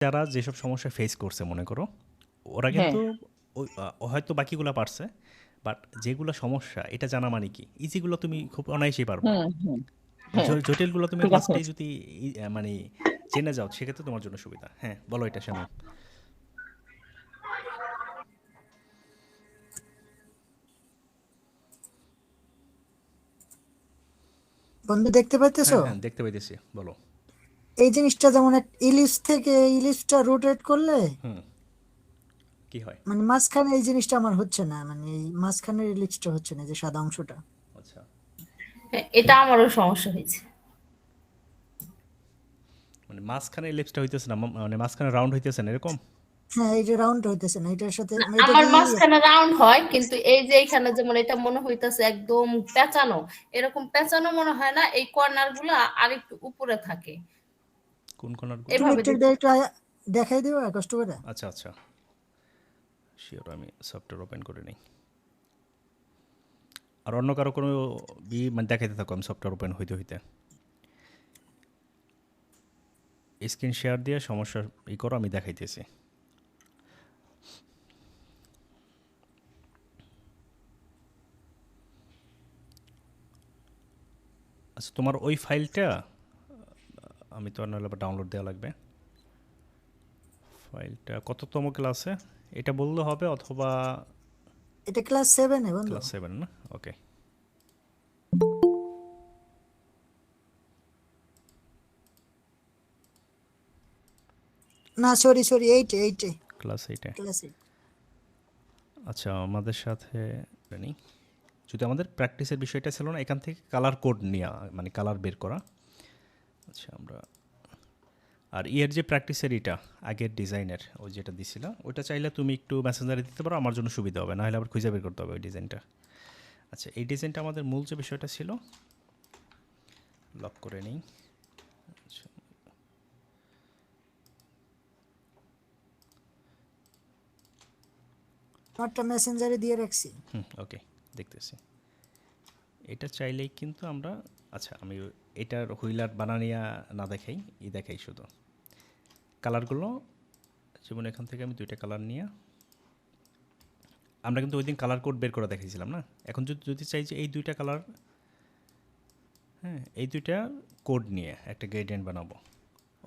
যারা যেসব সমস্যা ফেস করছে মনে করো, ওরা হ্যাঁ কিন্তু হয়তো বাকিগুলা পারছে, বাট যেগুলো সমস্যা এটা জানা মানে কি ইজিগুলো তুমি খুব অনায়াসেই পারবা। হুম হুম হ্যাঁ জটিলগুলো তুমি ঠিক আছে। ফার্স্টেই যদি মানে জেনে যাও সেক্ষেত্রে তোমার জন্য সুবিধা। হ্যাঁ বলো এটা শামিম। বন্ধু দেখতে পাইতেছো? হ্যাঁ হ্যাঁ দেখতে পাইতেছি, বলো। এই জিনিসটা যেমন এক ইলিশ থেকে ইলিশটা রোটেট করলে হুম, কি হয়? মানে মাঝখানে এই জিনিসটা আমার হচ্ছে না, মানে এই মাঝখানের ইলিশটা হচ্ছে না, যে সাদা অংশটা। আচ্ছা, হ্যাঁ, এটা আমারও সমস্যা হয়েছে। মানে মাঝখানে লিপসটা হইতেছে না, মানে মাঝখানে রাউন্ড হইতেছে না এরকম। হ্যাঁ, এই যে রাউন্ড হইতেছে না এটার সাথে, এটা আমার কি? মাঝখানে রাউন্ড হয়, কিন্তু এই যে এখানে যেমন এটা মনে হইতাছে একদম পেঁচানো, এরকম পেঁচানো মনে হয় না, এই কর্নার গুলো আর একটু উপরে থাকে কোন কর্নারগুলো? তুমি এভাবে একটু এটা দেখি। একটু দেখাই দিও কষ্ট করে। আচ্ছা আচ্ছা, শিওর, আমি সফটওয়্যার ওপেন করে নিই। আর অন্য কারো কোনো মানে দেখাইতে থাকো, আমি সফটওয়্যার ওপেন হইতে হইতে স্ক্রিন শেয়ার দিয়ে সমস্যা করো, আমি দেখাইতেছি। আচ্ছা তোমার ওই ফাইলটা, আমি তো নাহলে আবার ডাউনলোড দেওয়া লাগবে। ফাইলটা কততম ক্লাসে এটা বললে হবে, অথবা এটা ক্লাস 7-এ বন্ধু। ক্লাস 7 না? ওকে। না সরি সরি, 8-এ ক্লাস 8-এ। ক্লাস 8। আচ্ছা আমাদের সাথে নেই, যদি আমাদের প্র্যাকটিসের বিষয়টা ছিল না এখান থেকে কালার কোড নেওয়া, মানে কালার বের করা। আচ্ছা আমরা, আর ইয়ের যে প্র্যাকটিসের এটা আগের ডিজাইনের ওই যেটা দিছিল ওইটা চাইলে তুমি একটু মেসেঞ্জারে দিতে পারো, আমার জন্য সুবিধা হবে, না হলে আবার খুঁজে বের করতে হবে ওই ডিজাইনটা। আচ্ছা এই ডিজাইনটা আমাদের মূল যে বিষয়টা ছিল, লক করে নিই। আচ্ছা, আমারটা মেসেঞ্জারে দিয়ে রাখছি। হুম ওকে, দেখতেছি। এটা চাইলেই কিন্তু আমরা, আচ্ছা আমি এটার হুইলার বানানিয়া না দেখাই, দেখাই শুধু কালারগুলো। যেমন এখান থেকে আমি দুইটা কালার নিয়ে, আমরা কিন্তু ওই দিন কালার কোড বের করে দেখাইছিলাম না। এখন যদি যদি চাই যে এই দুইটা কালার, হ্যাঁ এই দুইটা কোড নিয়ে একটা গ্রেডিয়েন্ট বানাবো,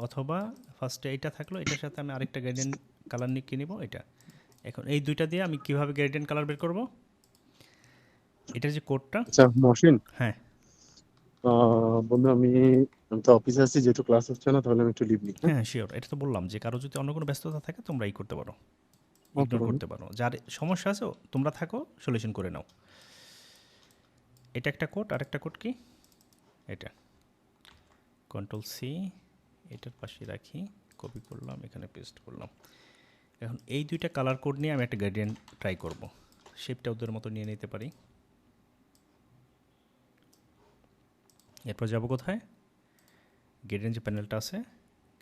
অথবা ফার্স্টে এইটা থাকলো, এটার সাথে আমি আরেকটা গ্রেডিয়েন্ট কালার নিয়ে কিনবো এটা। এখন এই দুইটা দিয়ে আমি কিভাবে গ্রেডিয়েন্ট কালার বের করব, এটার যে কোডটা। আচ্ছা মহসিন, হ্যাঁ বন্ধু আমি তো অফিসে আছি, যেহেতু ক্লাস হচ্ছে না তাহলে আমি একটু লিভ নিই। হ্যাঁ, হ্যাঁ শিওর, এটা তো বললাম যে কারো যদি অন্য কোনো ব্যস্ততা থাকে তোমরা এই করতে পারো, ওকে ইগনোর বন্ধু। করতে পারো, যার সমস্যা আছে তোমরা থাকো, সলিউশন করে নাও। এটা একটা কোড, আর একটা কোড কি এটা, Ctrl+C, এটার পাশে রাখি, কপি করলাম, এখানে পেস্ট করলাম। এখন এই দুইটা কালার কোড নিয়ে আমি একটা গ্রেডিয়েন্ট ট্রাই করব, শেপটা ওদের মতো নিয়ে নিতে পারি। এরপর যাব কোথায়, গ্রেডিয়েন্ট যে প্যানেলটা আছে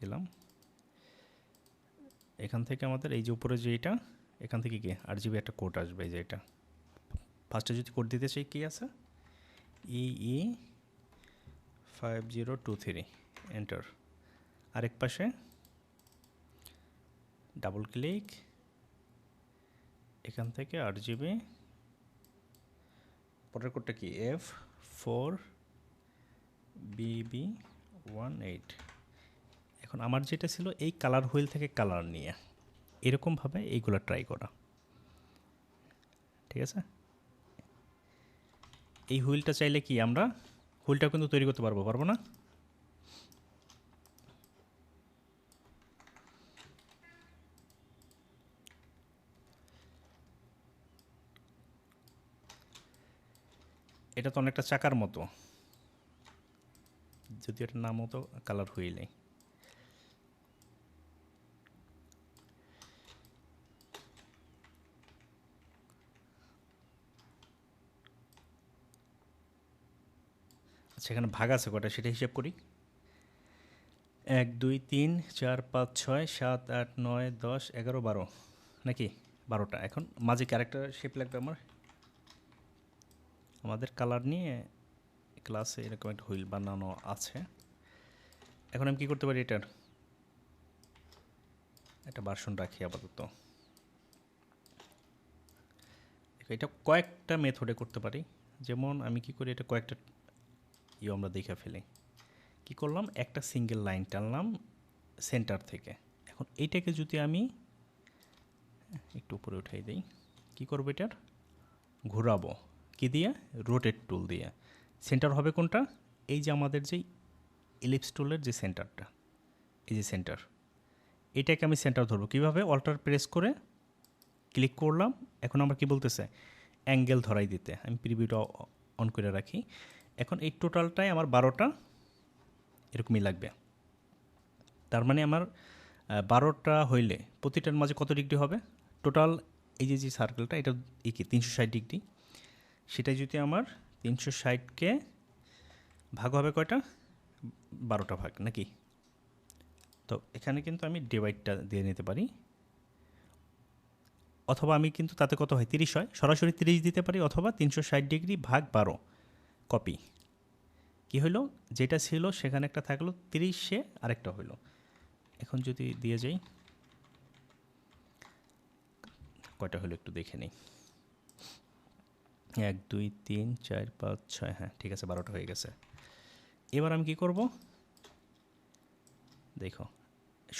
গেলাম, এখান থেকে আমাদের এই যে উপরে যে এটা, এখান থেকে গিয়ে RGB একটা কোড আসবে, এই যে এটা। ফার্স্টে যদি কোড দিতে চাই কি আছে, EE5023, এন্টার। আরেক পাশে ডাবল ক্লিক, এখান থেকে RGB, পরের কোডটা কি F4BB18। এখন আমার যেটা ছিল এই কালার হুইল থেকে কালার নিয়ে এরকমভাবে এইগুলো ট্রাই করা, ঠিক আছে। এই হুইলটা চাইলে কি আমরা হুইলটা কিন্তু তৈরি করতে পারবো, পারবো না? এটা তো অনেকটা চাকার মতো, যদি এটার নাম হতো কালার হুইলে। আচ্ছা এখানে ভাগ আছে কটা সেটা হিসাব করি, 1 2 3 4 5 6 7 8 9 10 11 12, নাকি 12টা। এখন মাঝে ক্যারেক্টার শেপ লাগবে আমাদের কালার নিয়ে ক্লাসে এরকম একটা হুইল বানানো আছে। এখন আমি কি করতে পারি, এটার একটা ভার্সন রাখি আপাতত। এটা কয়েকটা মেথডে করতে পারি। যেমন আমি কি করি, এটা কয়েকটা আমরা দেখে ফেলি। কি করলাম, একটা সিঙ্গেল লাইন টানলাম সেন্টার থেকে। এখন এইটাকে যদি আমি একটু উপরে উঠাই দিই, কি করবো, এটার ঘোরাবো কি দিয়ে, রোটেট টুল দিয়ে। সেন্টার হবে কোনটা, এই যে আমাদের যে ইলিপস টুলের যে সেন্টারটা, এই যে সেন্টার, এটাকে আমি সেন্টার ধরবো কীভাবে, অল্টার প্রেস করে ক্লিক করলাম। এখন আমার কি বলতেছে, অ্যাঙ্গেল ধরাই দিতে। আমি প্রিভিউটা অন করে রাখি। এখন এই টোটালটাই আমার 12টা এরকমই লাগবে। তার মানে আমার 12টা হইলে প্রতিটার মাঝে কত ডিগ্রি হবে, টোটাল এই যে সার্কেলটা, এটা কি 360 ডিগ্রি। সেটা যদি আমার 360কে ভাগ হবে কয়টা, 12টা ভাগ নাকি। তো এখানে কিন্তু আমি ডিভাইডটা দিয়ে নিতে পারি, অথবা আমি কিন্তু তাতে কত হয়, 30 হয়, সরাসরি 30 দিতে পারি, অথবা 360 ডিগ্রি ভাগ 12 কপি। কি হইলো, যেটা ছিল সেখানে একটা থাকলো, 30-এ আরেকটা হইলো। এখন যদি দিয়ে যাই, কয়টা হলো একটু দেখে নিই। 1 2 3 4 5 6, হ্যাঁ ঠিক আছে, 12টা হয়ে গেছে। এবার আমি কি করব, দেখো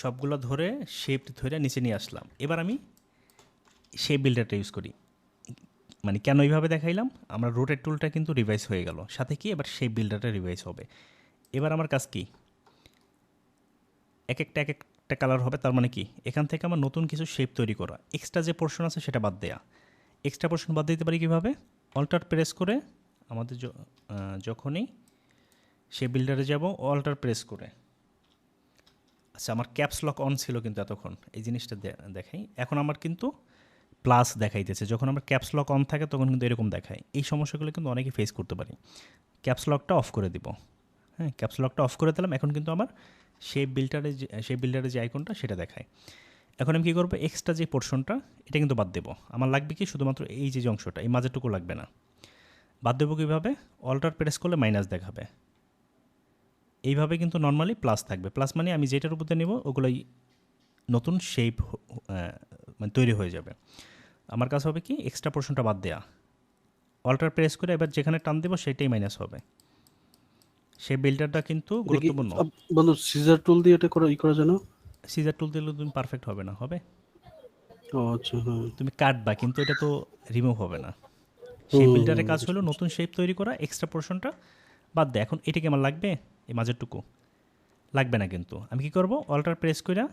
সবগুলো ধরে শেপ ধরে নিচে নিয়ে আসলাম। এবার আমি শেপ বিল্ডারটা ইউজ করি। মানে কেন এইভাবে দেখাইলাম, আমরা রোটেট টুলটা কিন্তু রিভাইজ হয়ে গেল, সাথে কি এবার শেপ বিল্ডারটা রিভাইজ হবে। এবার আমার কাজ কি, এক একটা কালার হবে। তার মানে কি, এখান থেকে আমার নতুন কিছু শেপ তৈরি করা, এক্সট্রা যে পোর্শন আছে সেটা বাদ দেয়া। এক্সট্রা পোর্শন বাদ দিতে পারি কীভাবে, অল্টার প্রেস করে, আমাদের যখনই শেপ বিল্ডারে যাব, অল্টার প্রেস করে। আচ্ছা, আমার ক্যাপস লক অন ছিল কিন্তু এতক্ষণ, এই জিনিসটা দেখাই। এখন আমার কিন্তু প্লাস দেখাইতেছে। যখন আমার ক্যাপস লক অন থাকে তখন কিন্তু এরকম দেখায়। এই সমস্যাগুলো কিন্তু অনেকেই ফেস করতে পারি। ক্যাপস লকটা অফ করে দিব। হ্যাঁ, ক্যাপস লকটা অফ করে দিলাম। এখন কিন্তু আমার শেপ বিল্ডারে যে আইকনটা সেটা দেখায়। এখন আমি কী করবো, এক্সট্রা যে পোর্শনটা এটা কিন্তু বাদ দেবো। আমার লাগবে কি, শুধুমাত্র এই যে অংশটা, এই মাঝেরটুকু লাগবে না। বাদ দেবো কীভাবে, অল্টার প্রেস করলে মাইনাস দেখাবে। এইভাবে কিন্তু নর্মালি প্লাস থাকবে। প্লাস মানে আমি যেটার উপর নেব ওগুলোই নতুন শেপ মানে তৈরি হয়ে যাবে। আমার কাছে হবে কি, এক্সট্রা পোর্শনটা বাদ দেয়া, অল্টার প্রেস করে এবার যেখানে টান দেবো সেটাই মাইনাস হবে। সেই বিল্ডারটা কিন্তু গুরুত্বপূর্ণ। বন্ধু সিজার টুল দিয়ে এটা করা যায় না? সিজার টুল দিলে তুমি পারফেক্ট হবে না, হবে ও আচ্ছা, হ্যাঁ। তুমি কাটবা, কিন্তু এটা তো রিমুভ হবে না। সেই বিল্ডারের কাজ হলো নতুন শেপ তৈরি করা, এক্সট্রা পোর্শনটা বাদ দেয়। এখন এটাকে আমার লাগবে, এই মাঝেরটুকু লাগবে না। কিন্তু আমি কি করব, অল্টার প্রেস করে,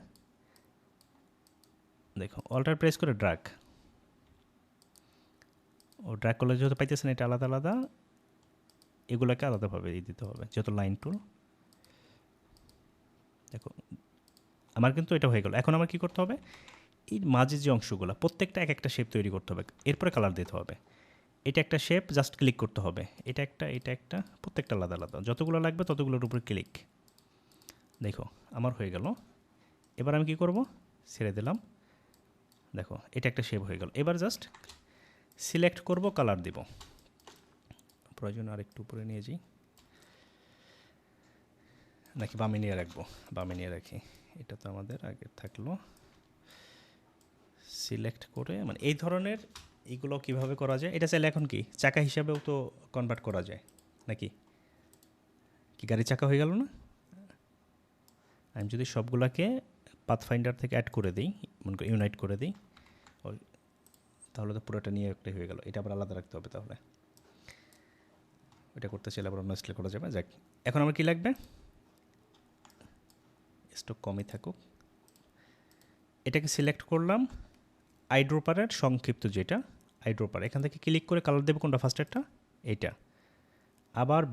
দেখো অল্টার প্রেস করে ড্র্যাগ, ড্র্যাগ করলে যেহেতু পাইতেছেন এটা আলাদা আলাদা, এগুলোকে আলাদাভাবে দিতে হবে, যেহেতু লাইন টুল। দেখো আমার কিন্তু এটা হয়ে গেল। এখন আমার কি করতে হবে, এই মাঝে যে অংশগুলো প্রত্যেকটা একটা শেপ তৈরি করতে হবে, এরপরে কালার দিতে হবে। এটা একটা শেপ, জাস্ট ক্লিক করতে হবে, এটা একটা, প্রত্যেকটা আলাদা আলাদা, যতগুলো লাগবে ততগুলোর উপরে ক্লিক। দেখো আমার হয়ে গেল। এবার আমি কি করব, ছেড়ে দিলাম। দেখো এটা একটা শেপ হয়ে গেল। এবার জাস্ট সিলেক্ট করব, কালার দিব। প্রয়োজন আর একটু উপরে নিয়ে যাই, নাকি বামে নিয়ে রাখবো, বামে নিয়ে রাখি। এটা তো আমাদের আগে থাকলো। সিলেক্ট করে, মানে এই ধরনের এইগুলো কিভাবে করা যায়, এটা চাইলে এখন কি চাকা হিসাবেও তো কনভার্ট করা যায় নাকি, কি গাড়ি চাকা হয়ে গেল না। আমি যদি সবগুলাকে পাথফাইন্ডার থেকে অ্যাড করে দিই, মনে করি ইউনাইট করে দিই, তাহলে তো পুরোটা নিয়ে একটাই হয়ে গেল। এটা আবার আলাদা রাখতে হবে, তাহলে ওইটা করতে চাইলে আবার অন্য স্কেল করা যাবে। যাক, এখন আমার কি লাগবে, স্টক কমই থাকুক। এটাকে সিলেক্ট করলাম, আইড্রোপারের সংক্ষিপ্ত যেটা আইড্রোপার, এখান থেকে ক্লিক করে কালার দেবো কোনটা, ফার্স্টেরটা এইটা। আবার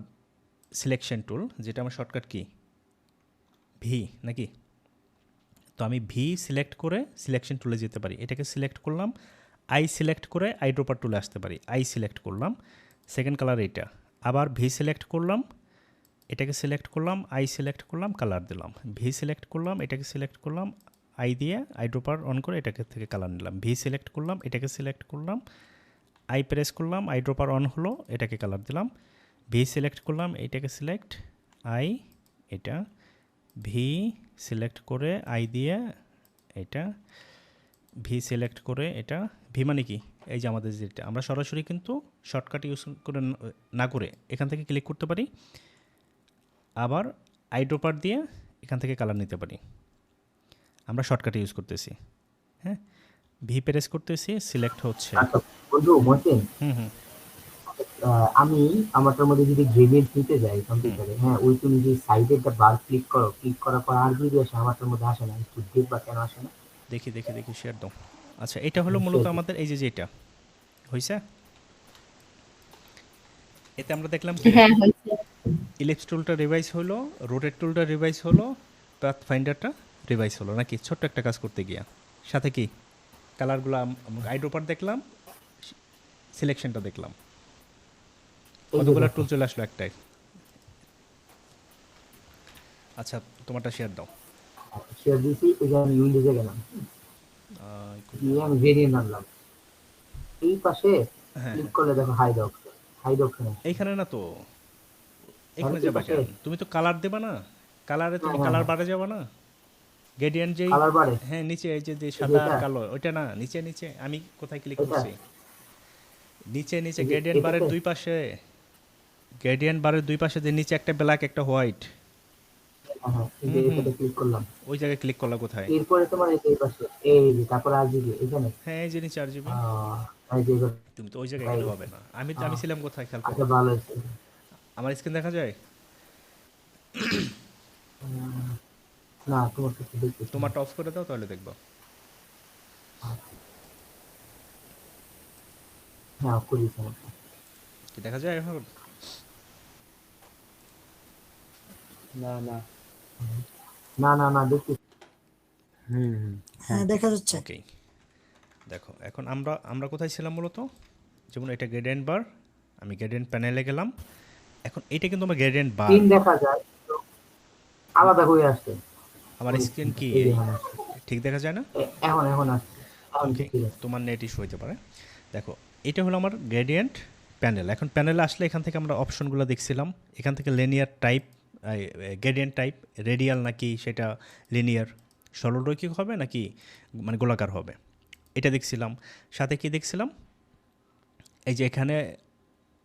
সিলেকশন টুল, যেটা আমার শর্টকাট কি ভি নাকি, তো আমি ভি সিলেক্ট করে সিলেকশন টুলে যেতে পারি। এটাকে সিলেক্ট করলাম, আই সিলেক্ট করে আইড্রোপার টুলে আসতে পারি। আই সিলেক্ট করলাম, সেকেন্ড কালার এইটা। আবার ভি সিলেক্ট করলাম, এটাকে সিলেক্ট করলাম, আই সিলেক্ট করলাম, কালার দিলাম। ভি সিলেক্ট করলাম, এটাকে সিলেক্ট করলাম, আই দিয়ে আইড্রোপার অন করে এটাকে থেকে কালার নিলাম। ভি সিলেক্ট করলাম, এটাকে সিলেক্ট করলাম, আই প্রেস করলাম, আইড্রোপার অন হলো, এটাকে কালার দিলাম। ভি সিলেক্ট করলাম, এটাকে সিলেক্ট, আই এটা, ভি সিলেক্ট করে আই দিয়ে এটা ভি সিলেক্ট করে এটা ভি মানে কি এই যে আমাদের যেটা আমরা সরাসরি কিন্তু শর্টকাট ইউজ করে না করে এখান থেকে ক্লিক করতে পারি, আবার আইড্রপার দিয়ে এখান থেকে কালার নিতে পারি। আমরা শর্টকাট ইউজ করতেছি, হ্যাঁ ভি প্রেস করতেছি, সিলেক্ট হচ্ছে। আচ্ছা বন্ধু মহসিন, হুম হুম আমি আমারটার মধ্যে যদি গ্রেডিয়েন্ট নিতে যাই কম্পিউটারে, হ্যাঁ ওই তুমি যে সাইডে একটা বার ক্লিক করো, ক্লিক করার পর আর যদি আসে আমারটার মধ্যে আসে না, একটু দেখবা কেন আসে না? দেখি দেখি দেখি শেয়ার দাও। আচ্ছা এটা হলো মূলত আমাদের এই যে যেটা হয়েছে, এতে আমরা দেখলাম কি হ্যাঁ হয়েছে। ইলিপস টুলটা রিভাইজ হলো, রোটেট টুলটা রিভাইজ হলো, পাথ ফাইন্ডারটা রিভাইজ হলো নাকি ছোট্ট একটা কাজ করতে গিয়া। সাথে কি কালারগুলো আইড্রপার দেখলাম, সিলেকশনটা দেখলাম, এই যে কতগুলো দেখো, টুল চলে আসলো একটাই। আচ্ছা তোমারটা শেয়ার দাও। শেয়ার দিয়েছি, এই যে আমি উইন্ডোজে গেলাম, দিয়ে আমি গ্রেডিয়েন্ট আনলাম, এই পাশে হ্যাঁ ক্লিক করলে দেখো হাইড অপশন, হাইড অপশন আছে। এইখানে না তো, তাহলে এখানে কি যাবা পাশে কেন? তুমি তো কালার দেবা না, কালারে তুমি হ্যাঁ, কালার হ্যাঁ। বাড়ে যাবা না, গ্রেডিয়েন্ট যেই কালার বাড়ে হ্যাঁ নিচে এই যে এই যে সাদা আর এটা, কালো ওইটা না, নিচে নিচে আমি কোথায় ক্লিক এটা করছি, নিচে নিচে এই যে গ্রেডিয়েন্ট বারের এটাতে দুই পাশে, গ্রেডিয়েন্ট বারের দুই পাশে যে নিচে একটা ব্ল্যাক একটা হোয়াইট, হ্যাঁ হ্যাঁ, এই যে এটাতে ক্লিক করলাম, ওই জায়গায় ক্লিক করলা কোথায়? এরপরে তোমার এই যে এই পাশে এই যে, তারপরে আর জিবি এখানে, হ্যাঁ এই যে নিচে আর জিবি, এই যে এবার তুমি তো ওই জায়গায় পাই গেলে গেছে। হবে না। আমি ছিলাম কোথায় খেয়াল করো, আচ্ছা ভালো হয়েছে। আমার স্ক্রিন দেখা যায়, না তোমার কিছু দেখতেছি না। তোমারটা অফ করে দাও তাহলে দেখবা। হ্যাঁ অফ করে দিচ্ছি আমারটা। কি দেখা যায় এখন? না না। না না না দেখতেছি। হ্যাঁ দেখা যাচ্ছে। ওকে দেখো এখন আমরা আমরা কোথায় ছিলাম মূলত, যেমন এটা গ্রেডিয়েন্ট বার, আমি গ্রেডিয়েন্ট প্যানেলে গেলাম, এখন এটা কিন্তু আমার গ্রেডিয়েন্ট বার, স্ক্রিন দেখা যায় তো আলাদা হয়ে আসছে। আমার স্ক্রিন কি এই যে এই এখন আসছে। ঠিক দেখা যায় না? এখন এখন আসছে, এখন ওকে ঠিক আছে। তোমার নেট ইস্যু হতে পারে। দেখো এটা হলো আমার গ্রেডিয়েন্ট প্যানেল। এখন প্যানেলে আসলে এখান থেকে আমরা অপশনগুলো দেখছিলাম, এখান থেকে linear type, gradient type radial নাকি সেটা লিনিয়ার সরলরৈখিক হবে নাকি মানে গোলাকার হবে, এটা দেখছিলাম। সাথে কি দেখছিলাম, এই যে এখানে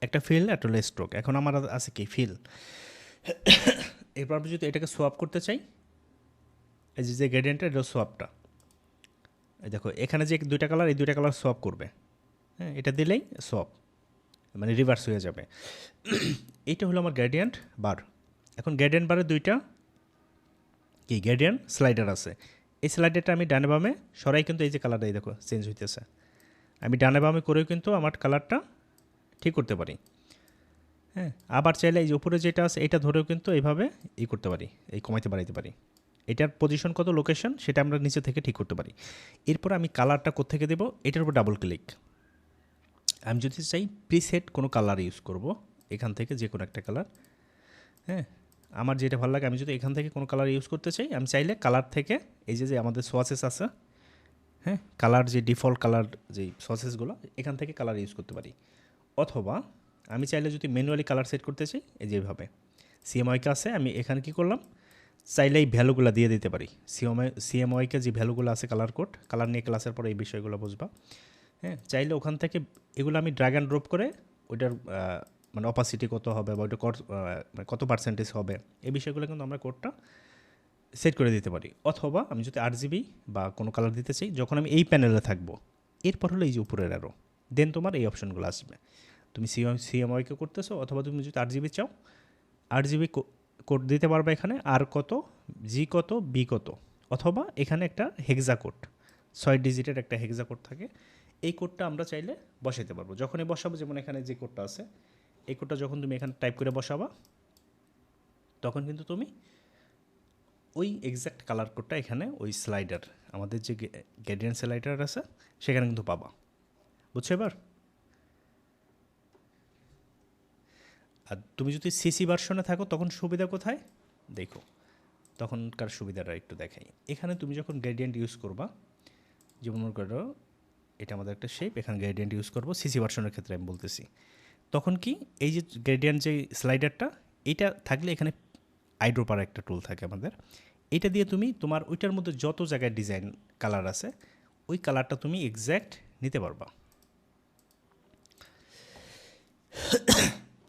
একটা ফিল একটা হলো স্ট্রোক। এখন আমার আছে কি ফিল, এরপর আমি যদি এটাকে সোয়াপ করতে চাই, এই যে গ্রেডিয়েন্টের এটা সোয়াপটা, এই দেখো এখানে যে দুইটা কালার, এই দুইটা কালার সোয়াপ করবে, হ্যাঁ এটা দিলেই সোয়াপ মানে রিভার্স হয়ে যাবে। এইটা হলো আমার গ্রেডিয়েন্ট বার। এখন গ্রেডিয়েন্ট বারে দুইটা কি গ্রেডিয়েন্ট স্লাইডার আছে, এই স্লাইডারটা আমি ডানে বামে সরাই কিন্তু এই যে কালারটা এই দেখো চেঞ্জ হইতেছে, আমি ডানে বামে করেও কিন্তু আমার কালারটা ঠিক করতে পারি। হ্যাঁ আবার চাইলে এই যে উপরে যেটা আছে এটা ধরেও কিন্তু এইভাবে করতে পারি, এই কমাইতে বাড়াইতে পারি। এটার পজিশন কত লোকেশন সেটা আমরা নিচে থেকে ঠিক করতে পারি। এরপর আমি কালারটা কোত্থেকে দেবো, এটার উপর ডাবল ক্লিক। আমি যদি চাই প্রিসেট কোনো কালার ইউজ করব, এখান থেকে যে কোনো একটা কালার, হ্যাঁ আমার যেটা ভালো লাগে, আমি যদি এখান থেকে কোনো কালার ইউজ করতে চাই, আমি চাইলে কালার থেকে এই যে আমাদের সোয়াসেস আছে, হ্যাঁ কালার যে ডিফল্ট কালার যে সসেসগুলো এখান থেকে কালার ইউজ করতে পারি। অথবা আমি চাইলে যদি ম্যানুয়ালি কালার সেট করতে চাই, এই যেভাবে সিএমওয়াইকে আছে, আমি এখানে কি করলাম, চাইলে এই ভ্যালুগুলো দিয়ে দিতে পারি। সিএমওয়াইকে যে ভ্যালুগুলো আছে কালার কোড, কালার নিয়ে ক্লাসের পরে এই বিষয়গুলো বুঝবা। হ্যাঁ চাইলে ওখান থেকে এগুলো আমি ড্র্যাগ অ্যান্ড ড্রপ করে ওইটার মানে অপাসিটি কত হবে বা ওইটা কত পার্সেন্টেজ হবে এই বিষয়গুলো কিন্তু আমরা কোডটা সেট করে দিতে পারি। অথবা আমি যদি RGB বা কোনো কালার দিতে চাই, যখন আমি এই প্যানেলে থাকবো, এরপর হলো এই যে উপরের আরও, দেন তোমার এই অপশনগুলো আসবে। তুমি সিএমওয়াইকে করতেছো, অথবা তুমি যদি RGB চাও, RGB কোড দিতে পারবে এখানে, আর কত, জি কত, বি কত, অথবা এখানে একটা হেক্সা কোড, 6 ডিজিটের একটা হেক্সা কোড থাকে, এই কোডটা আমরা চাইলে বসাইতে পারবো। যখনই বসাবো, যেমন এখানে যে কোডটা আছে, এই কোডটা যখন তুমি এখানে টাইপ করে বসাবা, তখন কিন্তু তুমি ওই এক্স্যাক্ট কালার কোডটা এখানে ওই স্লাইডার, আমাদের যে গ্রেডিয়েন্ট স্লাইডার আছে সেখানে কিন্তু পাবা। বুঝছো এবার? আর তুমি যদি সিসি ভার্সনে থাকো তখন সুবিধা কোথায় দেখো, তখনকার সুবিধাটা একটু দেখাই। এখানে তুমি যখন গ্রেডিয়েন্ট ইউজ করবা, যেমন মনে করো এটা আমাদের একটা শেপ, এখানে গ্রেডিয়েন্ট ইউজ করবো সিসি ভার্সনের ক্ষেত্রে আমি বলতেছি, তখন কি এই যে গ্রেডিয়েন্ট যে স্লাইডারটা, এইটা থাকলে এখানে আইড্রোপার একটা টুল থাকে আমাদের, এটা দিয়ে তুমি তোমার ওইটার মধ্যে যত জায়গায় ডিজাইন কালার আছে ওই কালারটা তুমি এক্স্যাক্ট নিতে পারবা,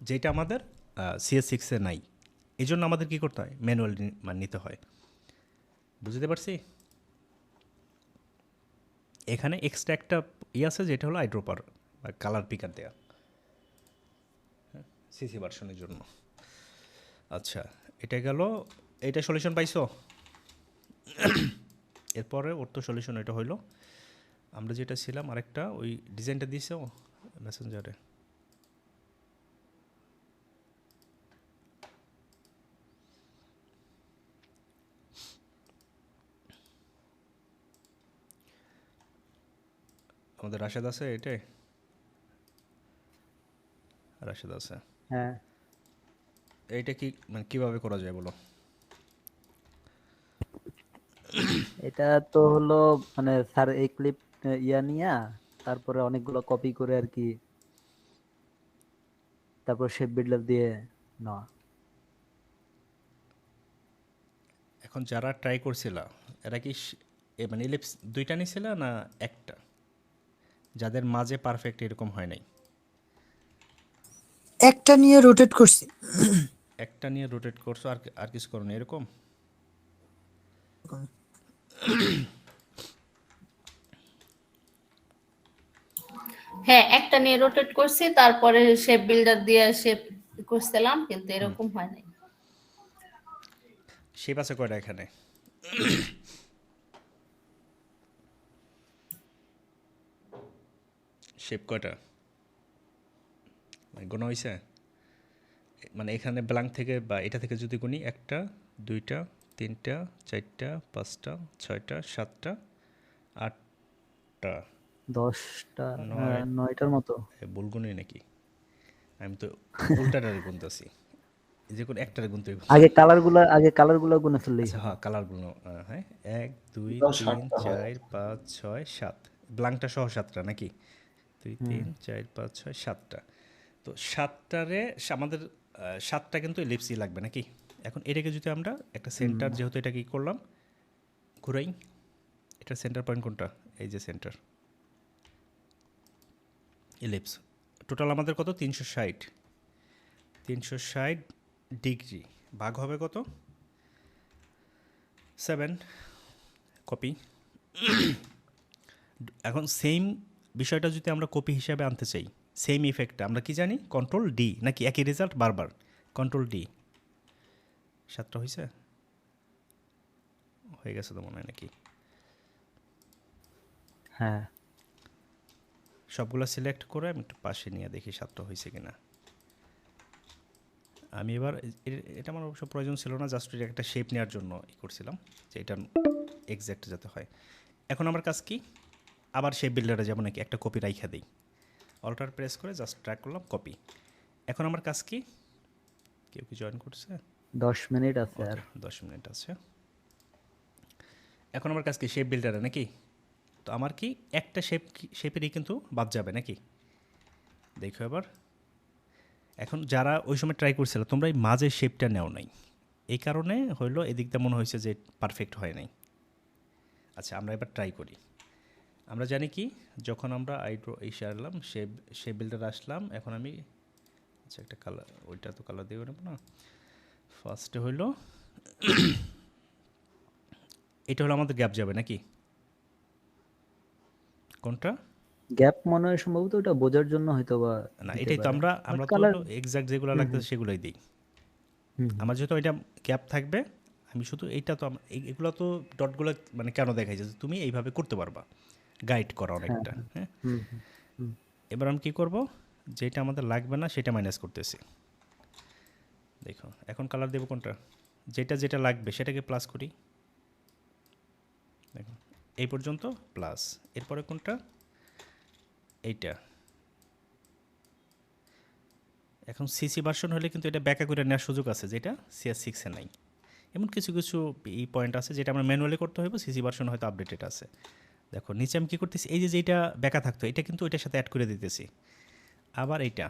যেটা আমাদের CS6-এ নাই। এই জন্য আমাদের কী করতে হয়, ম্যানুয়াল নিতে হয়। বুঝতে পারছি? এখানে এক্সট্রা একটা আছে যেটা হলো আইড্রপার বা কালার পিকার দেয়া, সিসি ভার্সনের জন্য। আচ্ছা, এটা গেল, এটা সলিউশন পাইছো? এরপরে ওর তো সলিউশন এটা হইলো। আমরা যেটা ছিলাম আরেকটা ওই ডিজাইনটা দিয়েছো মেসেঞ্জারে, আমাদের রাশেদ আছে, এটাই রাশেদ আছে। হ্যাঁ, এইটা কি মানে কিভাবে করা যায় বলো? এটা তো হলো মানে স্যার এই ক্লিপ ইয়া নিয়া তারপরে অনেকগুলো কপি করে আর কি, তারপর শেপ বিল্ডার দিয়ে নেওয়া। এখন যারা ট্রাই করছিল এরা কি মানে ইলিপস দুইটা নিছিল না একটা, যাদের মাঝে পারফেক্ট এরকম হয় নাই? একটা নিয়ে রোটেট করছি। একটা নিয়ে রোটেট করছো, আর কিছু করো না এরকম? হ্যাঁ, একটা নিয়ে রোটেট করছি, তারপরে শেপ বিল্ডার দিয়ে শেপ করছিলাম, কিন্তু এরকম হয় নাই। শেপ আছে কয়টা এখানে? শেপ কয়টা মানে গোনা হয়েছে? মানে এখানে ব্ল্যাঙ্ক থেকে বা এটা থেকে যদি গুনি, একটা, দুইটা, তিনটা, চারটা, পাঁচটা, ছয়টা, সাতটা, আটটা, 10টা, নয়, 9টার মতো। ভুল গুনি নাকি? আমি তো উল্টাটারে গুনতেছি, যে কোনো একটারে গুনতে হইব। আগে কালারগুলো গুনে ফেললেই আচ্ছা হবে। হ্যাঁ, কালারগুলো হ্যাঁ, 1 2 দশ 3 আটটা হয়। 4 5 6 7, ব্ল্যাঙ্কটা সহ 7টা নাকি? 2 3 4 5 6 7টা। তো 7টারে আমাদের 7টা কিন্তু এলিপসই লাগবে নাকি? এখন এটাকে যদি আমরা একটা সেন্টার, যেহেতু এটা কি করলাম ঘুরাই, এটার সেন্টার পয়েন্ট কোনটা? এই যে সেন্টার এলিপস। টোটাল আমাদের কত? 360 ডিগ্রি, ভাগ হবে কত? 7, কপি। এখন সেম বিষয়টা যদি আমরা কপি হিসাবে আনতে চাই, সেম ইফেক্টটা আমরা কি জানি? কন্ট্রোল ডি, নাকি একই রেজাল্ট বারবার? Control D. 7টা হয়েছে? হয়ে গেছে তো মনে হয় নাকি? হ্যাঁ, সবগুলো সিলেক্ট করে আমি একটু পাশে নিয়ে দেখি 7টা হয়েছে কিনা। আমি এবার এটা আমার অবশ্য প্রয়োজন ছিল না, জাস্ট একটা শেপ নেওয়ার জন্য করছিলাম, যে এটা এক্স্যাক্ট যাতে হয়। এখন আমার কাজ কি? আবার শেপ বিল্ডারে যাবো নাকি? একটা কপি রাইখা দিই, অল্টার প্রেস করে জাস্ট ট্র্যাক করলাম, কপি। এখন আমার কাজ কি? কেউ কি জয়েন করছে? 10 মিনিট আছে আর। 10 মিনিট আছে। এখন আমার কাজ কি? শেপ বিল্ডারে নাকি? তো আমার কি একটা শেপেরই কিন্তু বাদ যাবে নাকি? দেখো এবার। এখন যারা ওই সময় ট্রাই করছিল, তোমরা এই মাঝের শেপটা নেও নাই, এই কারণে হইলো এদিকটা মনে হয়েছে যে পারফেক্ট হয় নাই। আচ্ছা, আমরা এবার ট্রাই করি। আমরা জানি কি, যখন আমরা আসলাম শেপ বিল্ডার আসলাম, এখন আমি আচ্ছা একটা কালার, ওইটা তো কালার দিয়ে নেব না। ফার্স্টে হইলো এটা হলো আমাদের গ্যাপ যাবে নাকি? কোনটা? গ্যাপ মনে হয় সম্ভবত ওটা বোঝার জন্য হয়তো বা না, দিতে এটাই তো পারে। আমরা বাট তো কালার হলো এক্সাক্ট যেগুলো লাগতেছে সেগুলোই দিই। আমার যেহেতু এটা গ্যাপ থাকবে, আমি শুধু এইটা তো এগুলো তো ডটগুলো মানে কেন দেখাইছে যে তুমি এইভাবে করতে পারবা, গাইড করা অনেকটা। হ্যাঁ, এবার আমি কী করব? যেটা আমাদের লাগবে না সেটা মাইনাস করতেছি। দেখো এখন কালার দেবো কোনটা? যেটা লাগবে সেটাকে প্লাস করি। দেখো এই পর্যন্ত প্লাস, এরপরে কোনটা? এইটা। এখন সিসি ভার্সন হলে কিন্তু এটা ব্যাকা করে নেওয়ার সুযোগ আছে, যেটা CS6-এ নাই। এমন কিছু কিছু এই পয়েন্ট আছে যেটা আমরা ম্যানুয়ালি করতে হবে, সিসি ভার্সন হয়তো আপডেটেড আছে। দেখো নিচে আমি কী করতেছি, এই যে যেটা ব্যাকা থাকতো এটা কিন্তু এটার সাথে অ্যাড করে দিতেছি। আবার এইটা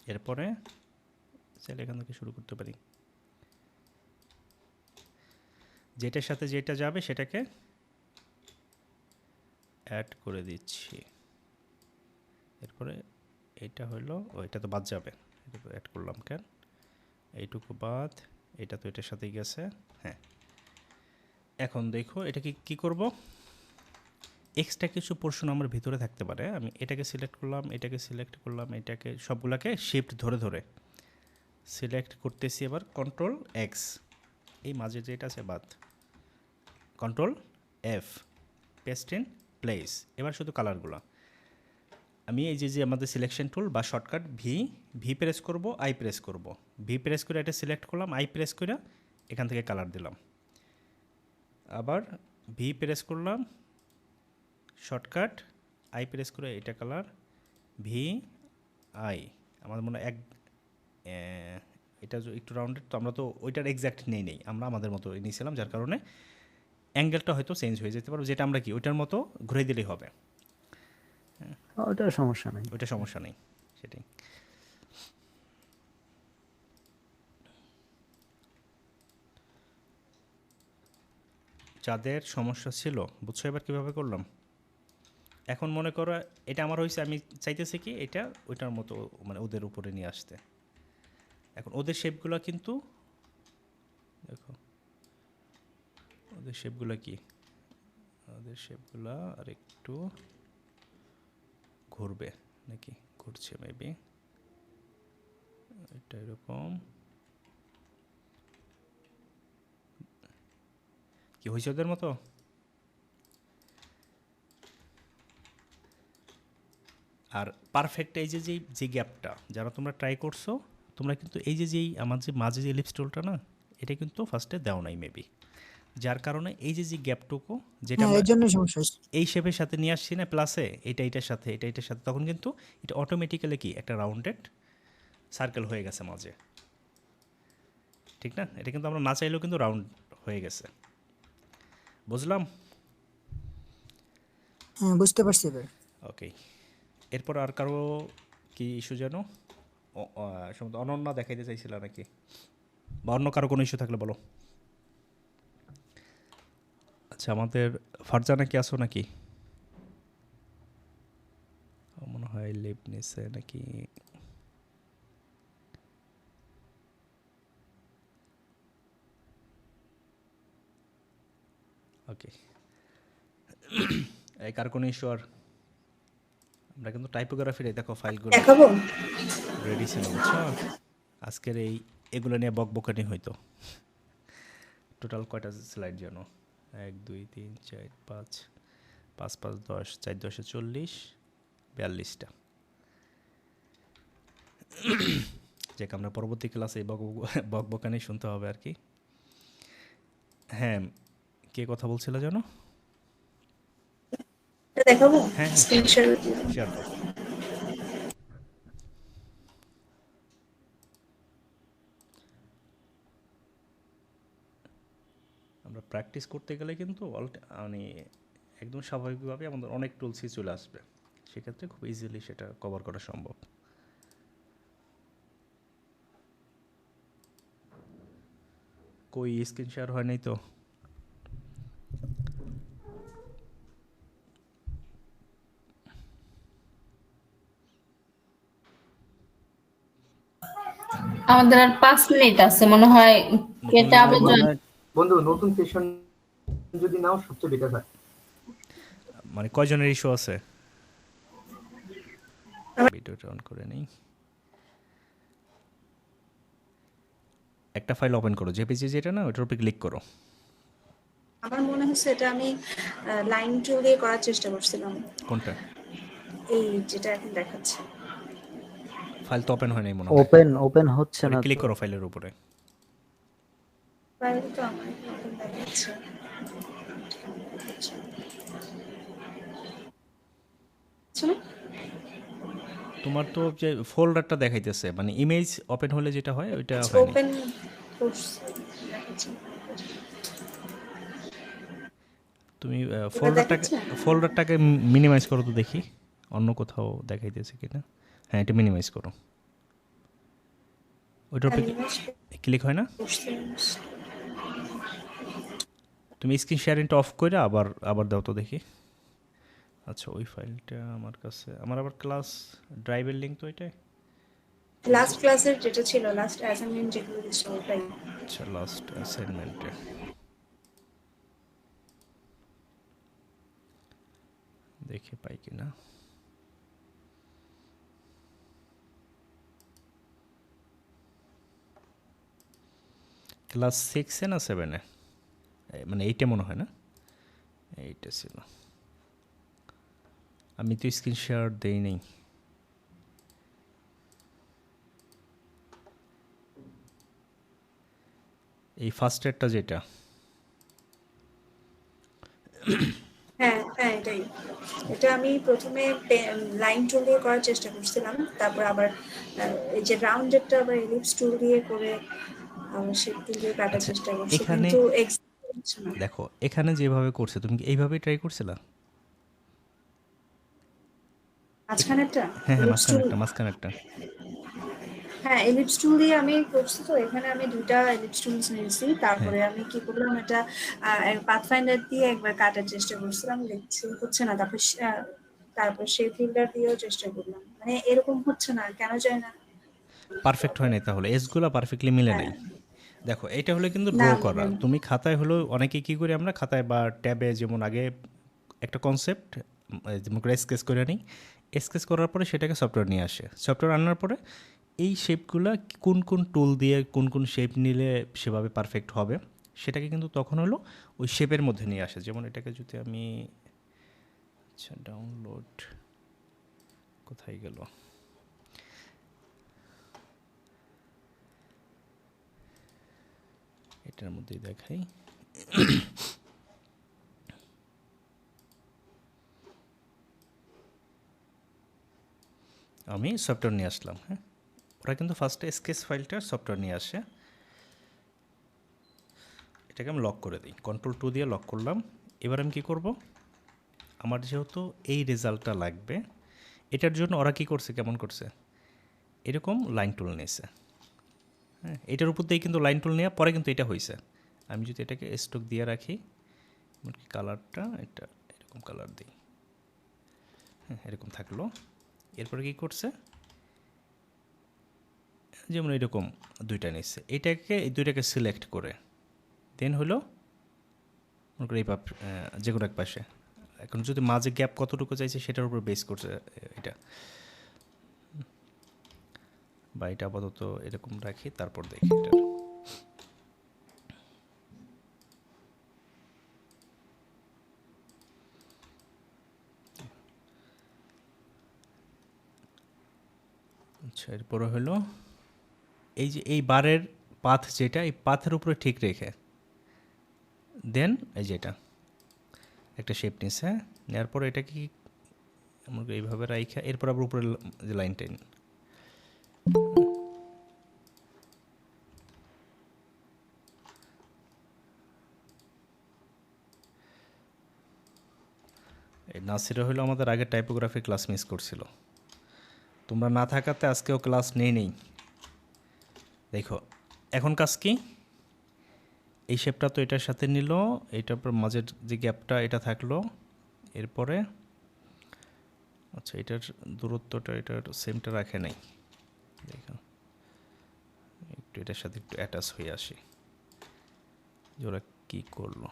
এরপরে চাইলে এখান থেকে শুরু করতে পারি। যেটার সাথে যেটা যাবে সেটাকে অ্যাড করে দিচ্ছি। এরপরে এইটা হলো, এটা তো বাদ যাবে, এটা অ্যাড করলাম কেন, এইটুকু বাদ, এটা তো এটার সাথেই গেছে। হ্যাঁ, এখন দেখো এটা কি করব, এক্সট্রা কিছু পোর্শন আমার ভিতরে থাকতে পারে। আমি এটাকে সিলেক্ট করলাম, এটাকে সিলেক্ট করলাম, এটাকে সবগুলাকে শিফট ধরে ধরে সিলেক্ট করতেছি। এবার কন্ট্রোল এক্স, এই মাঝে যেটা আছে বাদ, control F, paste in place. এবার শুধু কালারগুলো আমি এই যে আমাদের সিলেকশন টুল বা শর্টকাট ভি প্রেস করব, আই প্রেস করব, ভি প্রেস করে এটা সিলেক্ট করলাম, আই প্রেস করে এখান থেকে কালার দিলাম, আবার ভি প্রেস করলাম, শর্টকাট আই প্রেস করে এটা কালার, ভি আই। আমাদের মনে হয় এটা একটু রাউন্ডেড, তো আমরা তো ওইটার এক্স্যাক্ট নেই, আমরা আমাদের মতো নিয়েছিলাম, যার কারণে অ্যাঙ্গেলটা হয়তো চেঞ্জ হয়ে যেতে পারবে, যেটা আমরা কি ওইটার মতো ঘুরে দিলেই হবে। ওটা সমস্যা নাই। ওইটা সমস্যা নেই, সেটাই। যাদের সমস্যা ছিল বুঝছো এবার কীভাবে করলাম। এখন মনে করো এটা আমার হয়েছে, আমি চাইতেছি কি এটা ওইটার মতো মানে ওদের উপরে নিয়ে আসতে। এখন ওদের শেপগুলো কিন্তু দেখো, ওদের শেপগুলো কি, ওদের শেপগুলো আর একটু ঘুরবে নাকি, ঘুরছে মেবি, এটা এরকম কি হয়েছে ওদের মতো। আর পারফেক্ট এই যে গ্যাপটা যারা তোমরা ট্রাই করছো, তোমরা কিন্তু এই যেই আমার যে মাঝে যে এলিপস টুলটা না, এটা কিন্তু ফার্স্টে দেও নাই মেবি, যার কারণে এই যে গ্যাপটুকু যেটা হ্যাঁ, আমরা এর জন্য সমস্যা হচ্ছে। এই শেপের সাথে নিয়ে আসছি না প্লাসে, এটার সাথে এটার সাথে, তখন কিন্তু এটা অটোমেটিক্যালি কি একটা রাউন্ডেড সার্কেল হয়ে গেছে মাঝে, ঠিক না? এটা কিন্তু আমরা না চাইলেও কিন্তু রাউন্ড হয়ে গেছে, বুঝলাম? হ্যাঁ, বুঝতে পারছি এবার। ওকে, এরপর আর কারো কি ইস্যু যেন সম্ভবত অনন্যা দেখাইতে চাইছিল নাকি, বা অন্য কারো কোনো ইস্যু থাকলে বলো। আচ্ছা, আমাদের ফারজানা কি আসো নাকি? মনে হয় লিভ নিছে নাকি। ওকে, এই কার কোনো ইস্যু আর? আমরা কিন্তু টাইপোগ্রাফির এই দেখো ফাইলগুলো দেখাবো। রেডি ছিল, বুঝছো? আজকের এগুলো নিয়ে বকবকানি হইতো। টোটাল কয়টা স্লাইড যেন, 1 2 3 4 5 5 5 10, 4 10 40, 42টা। যে আমরা পরবর্তী ক্লাসে বকবকানি শুনতে হবে আর কি। হ্যাঁ, কে কথা বলছিল যেন? এটা দেখাবো হ্যাঁ, স্ক্রিনশট। শেয়ার করো। আমরা প্র্যাকটিস করতে গেলে কিন্তু মানে একদম স্বাভাবিকভাবে আমাদের অনেক টুলসই চলে আসবে, সেক্ষেত্রে খুব ইজিলি সেটা কভার করা সম্ভব। কই স্ক্রিন শেয়ার হয় নাই তো? আমাদের আর 5 মিনিট আছে মনে হয়, কেটে আবার join বন্ধু নতুন সেশন যদি নাও সবচেয়ে বেটার হয়। মানে কয়জনের ইস্যু আছে? ভিডিওটা অন করে নেই। একটা ফাইল ওপেন করো, জেপিজি যেটা না ওটার উপরে ক্লিক করো। আমার মনে হচ্ছে এটা আমি লাইন টুল দিয়ে করার চেষ্টা করছিলাম, কোনটা? এই যেটা এখন দেখাচ্ছে। ফাইল তো ওপেন হয় নাই মনে হয়। ওপেন হচ্ছে না। ক্লিক করো ফাইলের উপরে। ফাইল তো আমার ওপেন দেখাচ্ছে। শুনো, তোমার তো যে ফোল্ডারটা দেখাইতেছে, মানে ইমেজ ওপেন হলে যেটা হয় ওইটা হয়নি। ওপেন করছি দেখাচ্ছে। তুমি দেখাচ্ছে? ফোল্ডারটাকে মিনিমাইজ করো তো দেখি অন্য কোথাও দেখাইতেছে কিনা। হ্যাঁ, এটা মিনিমাইজ করো। ওইটার উপরে মিনিমাইজ ক্লিক হয় না? করছি। তুমি স্ক্রিন শেয়ারিংটা অফ করে আবার আবার দাও তো দেখি। আচ্ছা ওই ফাইলটা আমার কাছে, আমার আবার ক্লাস ড্রাইভের লিঙ্ক তো এটাই। লাস্ট ক্লাসের যেটা ছিল, লাস্ট অ্যাসাইনমেন্ট যেগুলো দিচ্ছিল ওটাই। আচ্ছা লাস্ট অ্যাসাইনমেন্টে দেখে পাই কিনা। ক্লাস 6-এ না 7-এ, মানে 8-এ মনে হয় না, 8-এ ছিল। আমি তো স্ক্রিন শেয়ার দেই নাই। এই ফার্স্ট এডটা যেটা, হ্যাঁ হ্যাঁ এটাই। এটা আমি প্রথমে লাইন টুল দিয়ে করার চেষ্টা করছিলাম, তারপর আবার এই যে রাউন্ডেডটা আবার এলিপস টুল দিয়ে করে আবার শেপ টুল দিয়ে কাটার আচ্ছা চেষ্টা করছি, এখানে কিন্তু exact হচ্ছে না। দেখো এখানে যেভাবে করছে তুমি কি এইভাবেই ট্রাই করছিলা? মাঝখানেরটা হ্যাঁ হ্যাঁ এলিপস টুল, মাঝখানে একটা। হ্যাঁ এলিপস টুল দিয়ে আমি করছি। তো এখানে আমি দুইটা এলিপস টুলস নিয়েছি, হ্যাঁ তারপরে আমি কি করলাম, এটা পাথফাইন্ডার দিয়ে একবার কাটার চেষ্টা করছিলাম, দেখছি হচ্ছে না। তারপর সেই ফিল্টার দিয়েও চেষ্টা করলাম, মানে এরকম হচ্ছে না কেন যায় না। পারফেক্ট হয় নাই, তাহলে এজগুলো পারফেক্টলি মিলে নাই। হ্যাঁ দেখো এটা হলো কিন্তু না ড্র মিলে করা। না। তুমি খাতায় হলো অনেকে কি করি আমরা খাতায় বা ট্যাবে, যেমন আগে একটা কনসেপ্ট যেমন করে স্কেচ করে নিই, স্কেচ করার পরে সেটাকে সফটওয়্যার নিয়ে আসে, সফটওয়্যার আনার পরে এই শেপগুলো কোন কোন টুল দিয়ে কোন কোন শেপ নিলে সেভাবে পারফেক্ট হবে সেটাকে কিন্তু তখন হলো ওই শেপের মধ্যে নিয়ে আসে। যেমন এটাকে যদি আমি, আচ্ছা ডাউনলোড কোথায় গেল, এটার মধ্যেই দেখাই। আমি সফটওয়্যার নিয়ে আসলাম। হ্যাঁ, ওরা কিন্তু ফার্স্টে স্কেচ ফাইলটা সফটওয়্যার নিয়ে আসে। এটাকে আমি লক করে দিই, Ctrl+2 দিয়ে লক করলাম। এবার আমি কি করব, আমার যেহেতু এই রেজাল্টটা লাগবে, এটার জন্য ওরা কি করছে, কেমন করছে, এরকম লাইন টুল নিয়েছে। হ্যাঁ, এটার উপর দিয়ে কিন্তু লাইন টুল নেওয়া পরে কিন্তু এটা হয়েছে। আমি যদি এটাকে স্টক দিয়ে রাখি, এমনকি কালারটা এটা এরকম কালার দিই, হ্যাঁ এরকম থাকলো। এরপরে কি করছে, যেমন এরকম দুইটা নিচ্ছে, এটাকে এই দুইটাকে সিলেক্ট করে দেন হলো মনে করি এই যে কোনো এক পাশে। এখন যদি মাঝে গ্যাপ কতটুকু চাইছে সেটার উপর বেস করছে এটা, বা এটা আপাতত এরকম রাখি, তারপর দেখি এটা। আচ্ছা এরপরে হলো এই যে এই বারের পাথ যেটা, এই পাথের উপরে ঠিক রেখে দেন এই যে এটা একটা শেপ নিচ্ছে, নেওয়ার পর এটা কি এমন করে এইভাবে রাইখা এরপর আবার উপরে যে লাইন টেন, এই নাসিরা হলো আমাদের আগে টাইপোগ্রাফি ক্লাস মিস করছিল, তোমরা না থাকাতে আজকেও ক্লাস নেই। দেখো এখন কাজ কি, এই শেপটা তো এটার সাথে নিল, এইটার পর মাঝের যে গ্যাপটা এটা থাকলো, এরপরে আচ্ছা এটার দূরত্বটা এটার সেমটা রাখে নাই, দেখো একটু এটার সাথে একটু অ্যাটাচ হয়ে আসি যে ওরা কী করলো।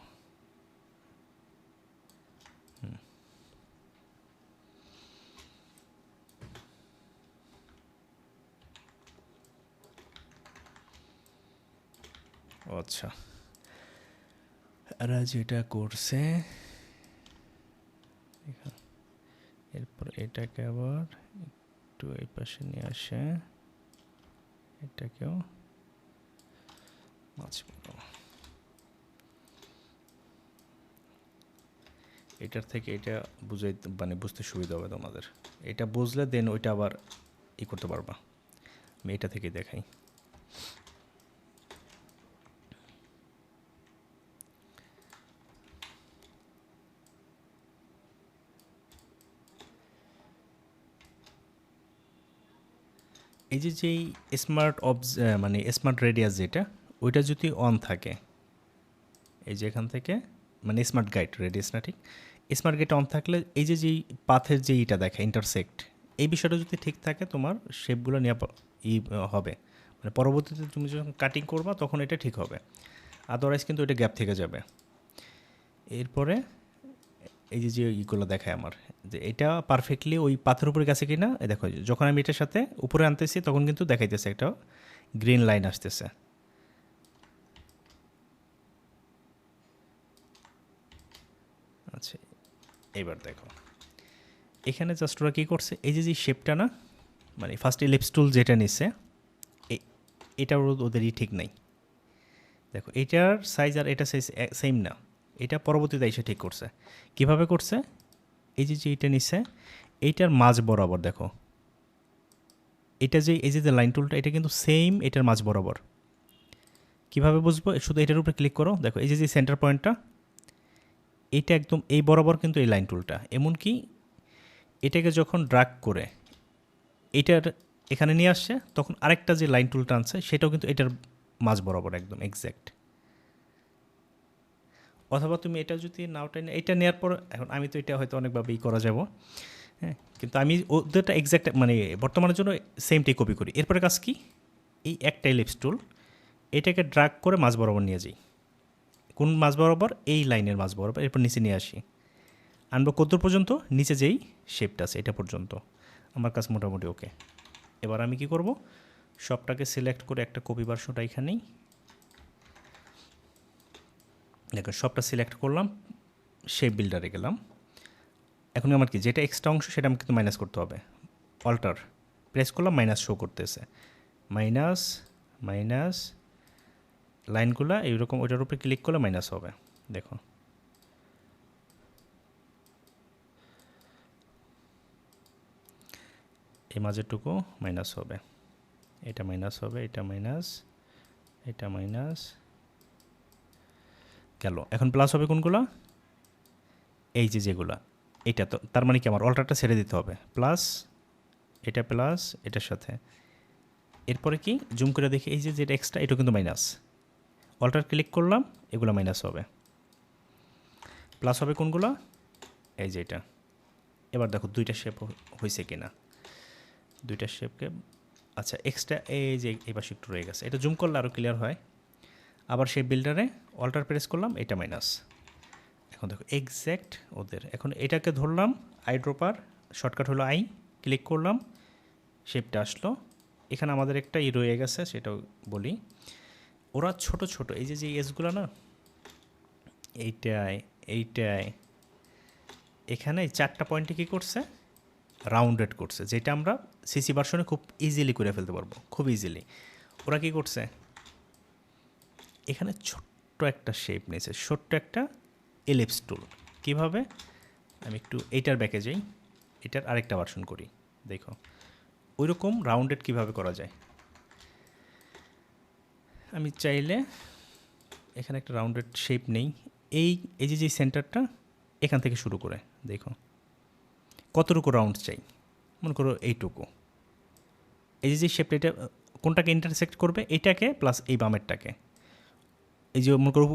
আচ্ছা এরা যেটা করছে, এরপর এটাকে আবার একটু এই পাশে নিয়ে আসে, এটাকেও এটার থেকে এটা মানে বুঝতে সুবিধা হবে তোমাদের। এটা বুঝলে দেন ওইটা আবার করতে পারবা। আমি এটা থেকে দেখাই। এই যে যেই স্মার্ট মানে স্মার্ট রেডিয়াস যেটা, ওইটা যদি অন থাকে, এই যে এখান থেকে মানে স্মার্ট গাইড রেডিয়াস না, ঠিক স্মার্ট গাইড অন থাকলে এই যে যেই পাথের যে ইটা দেখে ইন্টারসেক্ট, এই বিষয়টা যদি ঠিক থাকে তোমার শেপগুলো নেওয়া হবে, মানে পরবর্তীতে তুমি যখন কাটিং করবা তখন এটা ঠিক হবে, আদারওয়াইজ কিন্তু এটা গ্যাপ থেকে যাবে। এরপরে এই যে যে ইগুলো দেখায় আমার যে এটা পারফেক্টলি ওই পাথরের উপরে গেছে কিনা, এই দেখো যখন আমি এটার সাথে উপরে আনতেছি তখন কিন্তু দেখাইতেছে একটা গ্রিন লাইন আসতেছে। আচ্ছা, এবার দেখো এখানে জাস্ট ওরা কী করছে, এই যে যে শেপটা না, মানে ফার্স্ট ইলিপস টুল যেটা নিচ্ছে এটা ওদেরই ঠিক নাই। দেখো এটার সাইজ আর এটা সাইজ সেম না, এটা পরবর্তীতে এসে ঠিক করছে। কিভাবে করছে, এই যে যে এটা নিচ্ছে এইটার মাঝ বরাবর দেখো, এটা যে এই যে লাইন টুলটা এটা কিন্তু সেম এটার মাঝ বরাবর। কিভাবে বুঝবো, শুধু এটার উপরে ক্লিক করো, দেখো এই যে সেন্টার পয়েন্টটা এটা একদম এই বরাবর কিন্তু এই লাইন টুলটা, এমনকি এটাকে যখন ড্রাগ করে এটার এখানে নিয়ে আসছে তখন আরেকটা যে লাইন টুলটা আনছে সেটাও কিন্তু এটার মাঝ বরাবর একদম এক্স্যাক্ট। অথবা তুমি এটা যদি নাওটা এটা নেওয়ার পর, এখন আমি তো এটা হয়তো অনেকভাবেই করা যাব, হ্যাঁ, কিন্তু আমি ওদেরটা এক্স্যাক্ট মানে বর্তমানের জন্য সেমটাই কপি করি। এরপরে কাজ কি, এই একটা ইলিপস টুল এটাকে ড্রাগ করে মাঝ বরাবর নিয়ে যাই। কোন মাঝ বরাবর, এই লাইনের মাঝ বরাবর, এরপর নিচে নিয়ে আসি, আনবো কতদূর পর্যন্ত, নিচে যেই শেপটা আছে এটা পর্যন্ত। আমার কাছে মোটামুটি ওকে। এবার আমি কি করব, সবটাকে সিলেক্ট করে একটা কপি ভার্সনটা এখানেই দেখো সবটা সিলেক্ট করলাম, শেপ বিল্ডারে গেলাম। এখন আমার কি যেটা এক্সট্রা অংশ সেটা আমাকে কিন্তু মাইনাস করতে হবে। অল্টার প্রেস করলাম, মাইনাস শো করতেছে, মাইনাস মাইনাস লাইনগুলো এইরকম, ওইটার উপরে ক্লিক করলে মাইনাস হবে। দেখো এই মাঝেরটুকু মাইনাস হবে, এটা মাইনাস হবে, এটা মাইনাস, এটা মাইনাস গেল। এখন প্লাস হবে কোনগুলো, এই যে যেগুলা, এটা তো তার মানে কি আমার অল্টারটা ছেড়ে দিতে হবে, প্লাস এটা প্লাস এটার সাথে। এরপরে কি জুম করে দেখি, এই যে যেটা এক্সট্রা এটা কিন্তু মাইনাস, অল্টার ক্লিক করলাম এগুলো মাইনাস হবে, প্লাস হবে কোনগুলো, এই যে এটা। এবার দেখো দুইটা শেপ হয়েছে কিনা, দুইটা শেপকে, আচ্ছা এক্সট্রা এই যে এই পাশে একটু রয়ে গেছে, এটা জুম করলে আরও ক্লিয়ার হয়। আবার সেই বিল্ডারে অল্টার প্রেস করলাম, এটা মাইনাস। এখন দেখো এক্স্যাক্ট ওদের। এখন এটাকে ধরলাম আইড্রপার, শর্টকাট হলো আই, ক্লিক করলাম, শেপটা আসলো। এখানে আমাদের একটা ই রয়ে গেছে, সেটাও বলি। ওরা ছোট ছোট এই যে যে এসগুলো না, এইটায় এইটায় এখানে চারটা পয়েন্টে কী করছে, রাউন্ডেড করছে, যেটা আমরা সিসি ভার্সনে খুব ইজিলি করে ফেলতে পারবো, খুব ইজিলি। ওরা কী করছে, এখানে ছোট্ট একটা শেপ নিয়েছে, ছোট্ট একটা এলিপস টুল। কীভাবে, আমি একটু এইটার ব্যাকে যাই, এটার আরেকটা ভার্সন করি, দেখো ওইরকম রাউন্ডেড কীভাবে করা যায়। আমি চাইলে এখানে একটা রাউন্ডেড শেপ নেই, এই এই যে সেন্টারটা এখান থেকে শুরু করে দেখো কতটুকু রাউন্ড চাই, মনে করো এইটুকু। এই যে শেপটা এটা কোনটাকে ইন্টারসেক্ট করবে, এটাকে প্লাস এই বামেরটাকে, এই যে মনে করো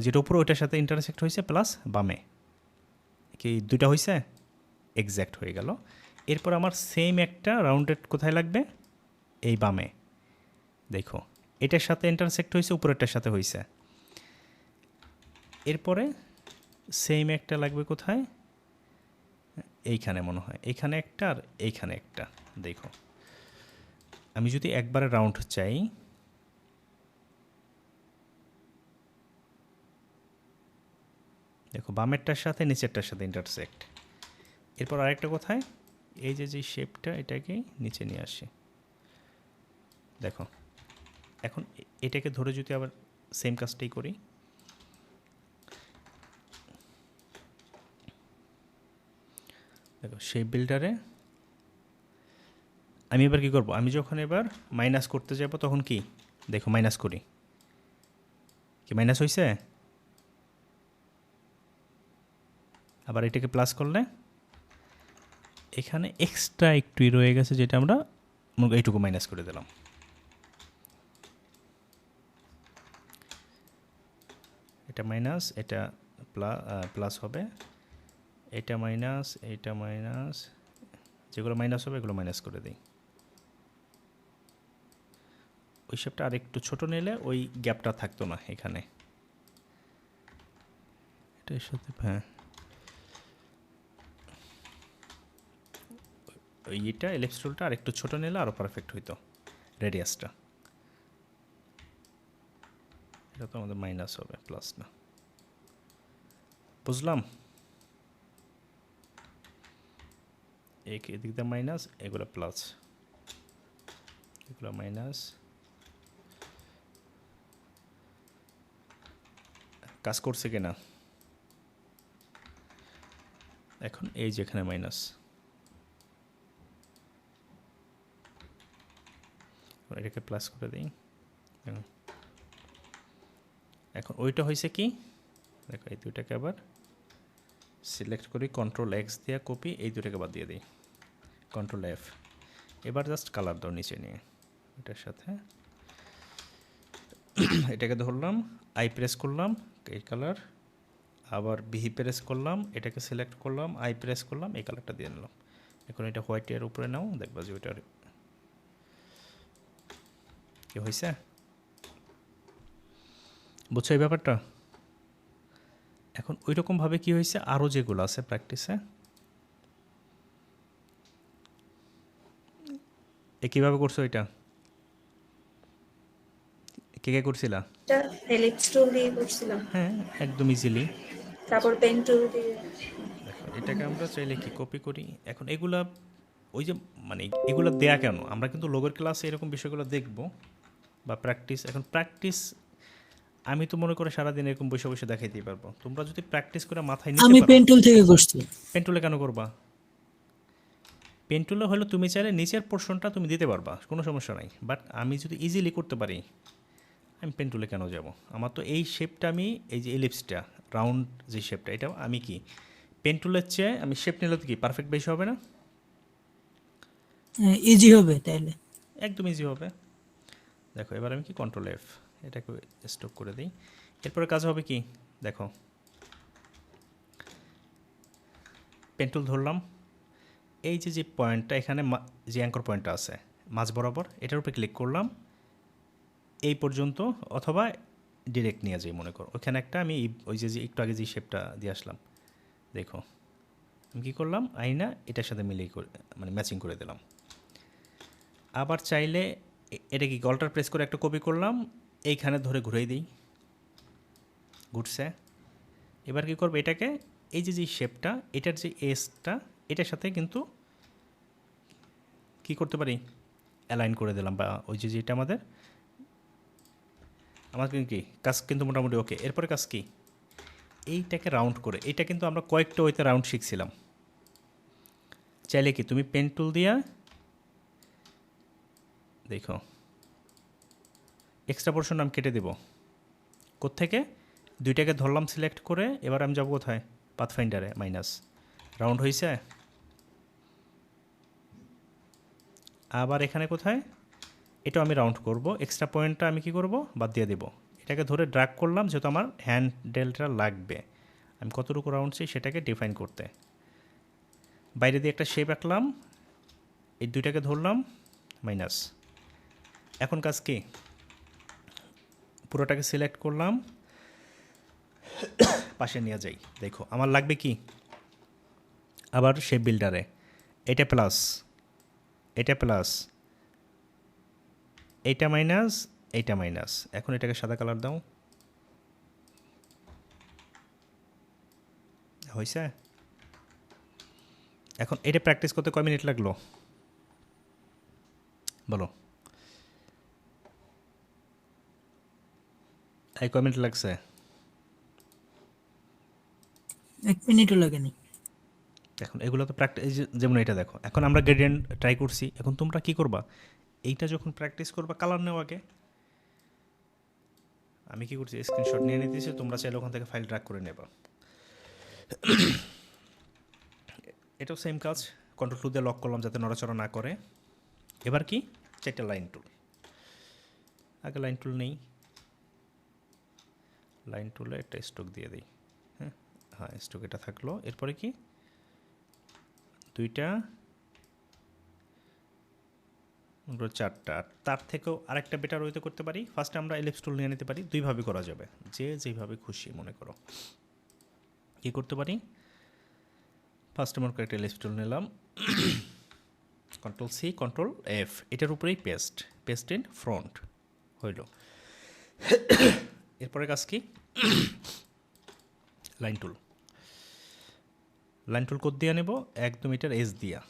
যেটা উপরে ওইটার সাথে ইন্টারসেক্ট হয়েছে প্লাস বামে, কি দুইটা হয়েছে, এক্স্যাক্ট হয়ে গেল। এরপর আমার সেম একটা রাউন্ডেড কোথায় লাগবে, এই বামে, দেখো এটার সাথে ইন্টারসেক্ট হয়েছে, উপরেরটার সাথে হয়েছে। এরপরে সেম একটা লাগবে কোথায়, এইখানে মনে হয়, এইখানে একটা আর এইখানে একটা। দেখো আমি যদি একবারে রাউন্ড চাই, দেখো বামেরটার সাথে নিচেরটার সাথে ইন্টারসেক্ট। এরপর আরেকটা কোথায়, এই যে যে শেপটা এটাকে নিচে নিয়ে আসি, দেখো এখন এটাকে ধরে যদি আবার সেম কাজটাই করি, দেখো শেপ বিল্ডারে আমি এবার কী করবো, আমি যখন এবার মাইনাস করতে যাব তখন কি দেখো মাইনাস করি, কি মাইনাস হয়েছে, আবার এটাকে প্লাস করলে এখানে এক্সট্রা একটুই রয়ে গেছে, যেটা আমরা এইটুকু মাইনাস করে দিলাম। এটা মাইনাস, এটা প্লাস হবে, এটা মাইনাস, এটা মাইনাস, যেগুলো মাইনাস হবে এগুলো মাইনাস করে দিই। ওই শেপটা আর একটু ছোট নিলে ওই গ্যাপটা থাকতো না এখানে। এটার সাথে হ্যাঁ ওই এটা এলিপস টুলটা আর একটু ছোট নিলে আরও পারফেক্ট হইতো রেডিয়াসটা। এটা তো আমাদের মাইনাস হবে, প্লাস না। বুঝলাম? এদিক দিয়ে মাইনাস, এগুলো প্লাস, এগুলো মাইনাস। কাজ করছে কিনা? এখন এই যেখানে মাইনাস, এটাকে প্লাস করে দিই। এখন ওইটা হয়েছে কি দেখো, এই দুইটাকে আবার সিলেক্ট করি, কন্ট্রোল এক্স দিয়ে কপি, এই দুটাকে বাদ দিয়ে দিই, কন্ট্রোল এফ। এবার জাস্ট কালার দাও নিচে নিয়ে এটার সাথে। এটাকে ধরলাম, আই প্রেস করলাম, এই কালার, আবার বিহি প্রেস করলাম, এটাকে সিলেক্ট করলাম, আই প্রেস করলাম, এই কালারটা দিয়ে নিলাম। এখন এটা হোয়াইটের উপরে নাও, দেখবা যে ওইটার কি হয়েছে। বুঝছো এই ব্যাপারটা? এখন ওই রকমভাবে কি হয়েছে আরও যেগুলো আছে প্র্যাকটিসে, কীভাবে করছো এটা? কে কে করছিলা? এটা এলিপস টুল দিয়ে করছিলাম, হ্যাঁ একদম ইজিলি। তারপর পেন টুল দিয়ে। দেখো এটাকে আমরা চাইলে কি কপি করি। এখন এগুলা ওই যে মানে এগুলো দেয়া কেন, আমরা কিন্তু লোগোর ক্লাসে এরকম বিষয়গুলো দেখব বা প্র্যাকটিস। এখন প্র্যাকটিস আমি তো মনে করে সারাদিন এরকম বসে বসে দেখাইতেই পারবো। তোমরা যদি প্র্যাকটিস করে মাথায় নিতে আমি পারো। পেন টুল থেকে করছি। পেন টুলে কেন করবা? পেন টুলে হলো তুমি চাইলে নিচের পোর্শনটা তুমি দিতে পারবা, কোনো সমস্যা নাই। বাট আমি যদি ইজিলি করতে পারি, আমি পেন টুলে কেন যাব? আমার তো এই শেপটা, আমি এই যে এলিপসটা রাউন্ড যে শেপটা, এটা আমি কি পেন টুলের চেয়ে আমি শেপ নিলে তো কি পারফেক্ট বেশি হবে না? ইজি হবে তাইলে। একদম ইজি হবে। দেখো এবার আমি কি কন্ট্রোল এফ, এটাকে স্টপ করে দিই। এরপরে কাজ হবে কি দেখো, পেন টুল ধরলাম, এই যে পয়েন্টটা এখানে যে অ্যাঙ্কর পয়েন্টটা আছে মাঝ বরাবর, এটার উপরে ক্লিক করলাম এই পর্যন্ত, অথবা ডিরেক্ট নিয়ে যাই মনে করো। ওইখানে একটা আমি ওই যে একটু আগে যে শেপটা দিয়ে আসলাম, দেখো আমি কী করলাম, আইনা এটার সাথে মিলিয়ে মানে ম্যাচিং করে দিলাম। আবার চাইলে এটা কি গল্টার প্রেস করে একটা কপি করলাম, এইখানে ধরে ঘুরেই দিই, ঘুরছে। এবার কী করবো, এটাকে এই যে শেপটা, এটার যে এসটা এটার সাথে কিন্তু কি করতে পারি, অ্যালাইন করে দিলাম, বা ওই যে যেটা আমাদের কি কাজ কিন্তু মোটামুটি ওকে। এরপরে কাজ কি, এইটাকে রাউন্ড করে, এটা কিন্তু আমরা কয়েকটা ওইতে রাউন্ড শিখছিলাম। চাইলে কি তুমি পেন টুল দিয়া দেখো এক্সট্রা পোর্শন আমি কেটে দেব। কোত্থেকে, দুইটাকে ধরলাম সিলেক্ট করে, এবার আমি যাবো কোথায়, পাথফাইন্ডারে, মাইনাস, রাউন্ড হয়েছে। আবার এখানে কোথায়, এটাও আমি রাউন্ড করব, এক্সট্রা পয়েন্টটা আমি কি করব, বাদ দিয়ে দেব। এটাকে ধরে ড্র্যাগ করলাম, যেহেতু আমার হ্যান্ডেলটা লাগবে, আমি কতটুকু রাউন্ড চাই সেটাকে ডিফাইন করতে। বাইরে দিয়ে একটা শেপ আঁকলাম, এই দুইটাকে ধরলাম, মাইনাস। এখন কাজ কি, পুরোটাকে সিলেক্ট করলাম, পাশে নিয়ে যাই। দেখো আমার লাগবে কি, আবার শেপ বিল্ডারে এটা প্লাস, এটা প্লাস, এইটা মাইনাস, এইটা মাইনাস। এখন এটাকে সাদা কালার দাও, হয়েছে। এখন এটা প্র্যাকটিস করতে কয় মিনিট লাগলো বলো, এই কয় মিনিট লাগছে? 1 মিনিটও লাগেনি। এখন এগুলো তো প্র্যাকটিস, যেমন এটা দেখো, এখন আমরা গ্রেডিয়েন্ট ট্রাই করছি। এখন তোমরা কি করবা, এইটা যখন প্র্যাকটিস করবা, কালার নেওয়া আগে। আমি কি করছি, স্ক্রিনশট নিয়ে নিতেছি, তোমরা চাইলে ওখান থেকে ফাইল ড্র্যাগ করে নেবা। এটাও সেম কাজ, কন্ট্রোল টু দিয়ে লক করলাম যাতে নড়াচড়া না করে। এবার কি 4টা লাইন টুল, আগে লাইন টুল নেই, লাইন টুলে একটা স্ট্রোক দিয়ে দিই। হ্যাঁ হ্যাঁ স্ট্রোক এটা থাকলো। এরপরে কি 2টা 4টা। তার থেকেও আরেকটা বেটার ওয়েতে করতে পারি। ফার্স্টে আমরা এলিপস টুল নিয়ে নিতে পারি, দুইভাবে করা যাবে, যে যেভাবে খুশি মনে করো। কি করতে পারি, ফার্স্টে মনে করো একটা এলিপস টুল নিলাম, Ctrl C Ctrl F, এটার উপরেই পেস্ট ইন ফ্রন্ট হইল। এরপরে কাজ কি, লাইন টুল কোড দিয়ে নেব একদম এটার এজ দিয়া,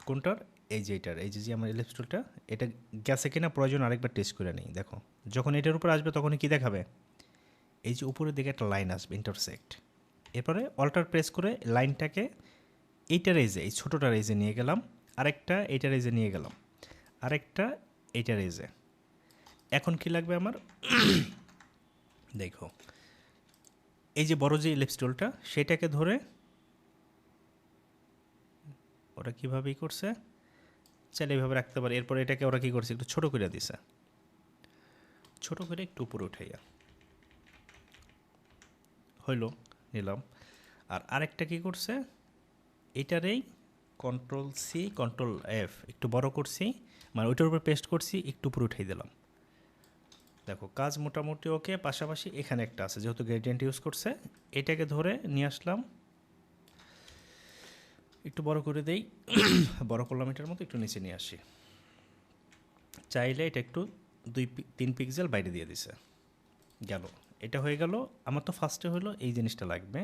কোনটার, এই যে এটার, এই যে আমার এলিপস টুলটা, এটা গেছে কিনা প্রয়োজন আরেকবার টেস্ট করে নিই। দেখো যখন এটার উপর আসবে তখন কি দেখাবে, এই যে উপরের দিকে একটা লাইন আসবে ইন্টারসেক্ট। এরপরে অল্টার প্রেস করে লাইনটাকে এইটার এজে, এই ছোটোটার এজে নিয়ে গেলাম, আরেকটা এইটার এজে নিয়ে গেলাম, আরেকটা এইটার এজে। এখন কি লাগবে আমার, দেখো এই যে বড় যে এলিপস টুলটা সেটাকে ধরে, ওরা কীভাবেই করছে, চাইলে এইভাবে রাখতে পারে। এরপরে এটাকে ওরা কী করছে, একটু ছোটো করে দিছে, ছোটো করে একটু উপরে উঠাইয়া হইল, নিলাম। আর আরেকটা কী করছে, এটারেই Ctrl C Ctrl F একটু বড় করছি, মানে ওইটার উপর পেস্ট করছি, একটু উপরে উঠাই দিলাম। দেখো কাজ মোটামুটি ওকে। পাশাপাশি এখানে একটা আছে, যেহেতু গ্রেডিয়েন্ট ইউজ করছে, এটাকে ধরে নিয়ে আসলাম, একটু বড় করে দেই, বড় করলাম এটার মতো, একটু নিচে নিয়ে আসি, চাইলে এটা একটু 2-3 পিক্সেল বাইরে দিয়ে দিছে, গেল। এটা হয়ে গেল। আমার তো ফার্স্টে হলো এই জিনিসটা লাগবে,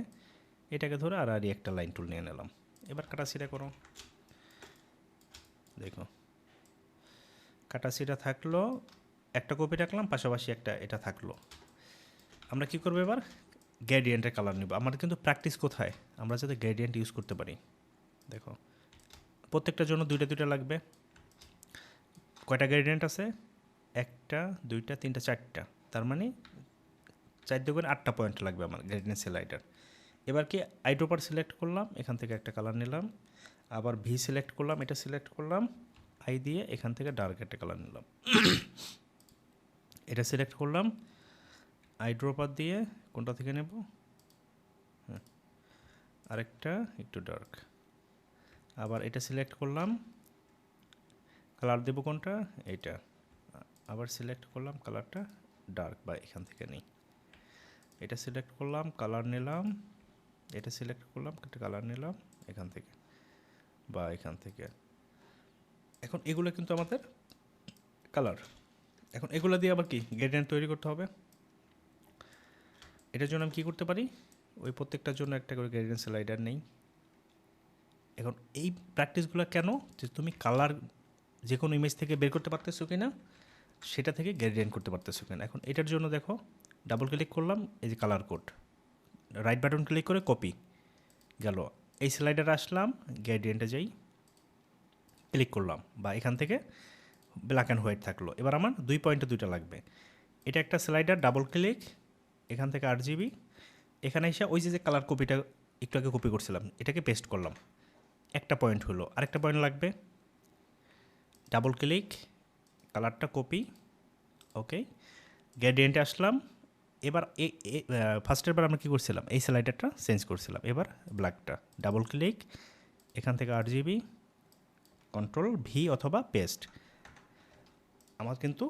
এটাকে ধরে আর একটা লাইন টুল নিয়ে নিলাম। এবার কাটাছিটা করো, দেখো কাটাছিটা থাকলো, একটা কপি রাখলাম, পাশাপাশি একটা এটা থাকলো। আমরা কি করবো এবার, গ্রেডিয়েন্টের কালার নিব। আমার কিন্তু প্র্যাকটিস কোথায়, আমরা যাতে গ্রেডিয়েন্ট ইউজ করতে পারি। দেখো প্রত্যেকটার জন্য 2টা লাগবে। কয়টা গ্রেডিয়েন্ট আছে, 1টা 2টা 3টা 4টা, তার মানে 4 দুগুণে 8টা পয়েন্ট লাগবে আমার গ্রেডিয়েন্ট স্লাইডার। এবার কি আইড্রপার সিলেক্ট করলাম, এখান থেকে একটা কালার নিলাম, আবার ভি সিলেক্ট করলাম, এটা সিলেক্ট করলাম, আই দিয়ে এখান থেকে ডার্ক একটা কালার নিলাম, এটা সিলেক্ট করলাম, আইড্রপার দিয়ে কোনটা থেকে নেব, হ্যাঁ আরেকটা একটু ডার্ক, আবার এটা সিলেক্ট করলাম, কালার দেব কোনটা, এইটা, আবার সিলেক্ট করলাম কালারটা ডার্ক বা এখান থেকে নেই, এটা সিলেক্ট করলাম, কালার নিলাম, এটা সিলেক্ট করলাম, একটা কালার নিলাম এখান থেকে বা এখান থেকে। এখন এগুলো কিন্তু আমাদের কালার। এখন এগুলো দিয়ে আবার কি গ্রেডিয়েন্ট তৈরি করতে হবে। এটার জন্য আমি কী করতে পারি, ওই প্রত্যেকটার জন্য একটা করে গ্রেডিয়েন্ট স্লাইডার নেই। এখন এই প্র্যাকটিসগুলো কেন, যে তুমি কালার যে কোনো ইমেজ থেকে বের করতে পারতেছো কি না, সেটা থেকে গ্রেডিয়েন্ট করতে পারতেছো কিনা। এখন এটার জন্য দেখো ডাবল ক্লিক করলাম, এই যে colour code, right button click করে কপি গেল, এই স্লাইডারে আসলাম, গ্রেডিয়েন্টে যাই, ক্লিক করলাম, বা এখান থেকে ব্ল্যাক অ্যান্ড হোয়াইট থাকলো। এবার আমার 2 পয়েন্টে 2টা লাগবে। এটা একটা স্লাইডার, ডাবল ক্লিক, এখান থেকে 8GB, এখানে এসে ওই যে কালার কপিটা একটু আগে কপি করছিলাম, এটাকে পেস্ট করলাম, একটা পয়েন্ট হলো, আরেকটা পয়েন্ট লাগবে, ডাবল ক্লিক, কালারটা কপি, ওকে, গ্রেডিয়েন্টে আসলাম। এবার ফার্স্টের বার আমরা কী করছিলাম, এই স্লাইডারটা চেঞ্জ করছিলাম, এবার ব্ল্যাকটা, ডাবল ক্লিক, এখান থেকে 8GB, Ctrl V অথবা পেস্ট। আমার কিন্তু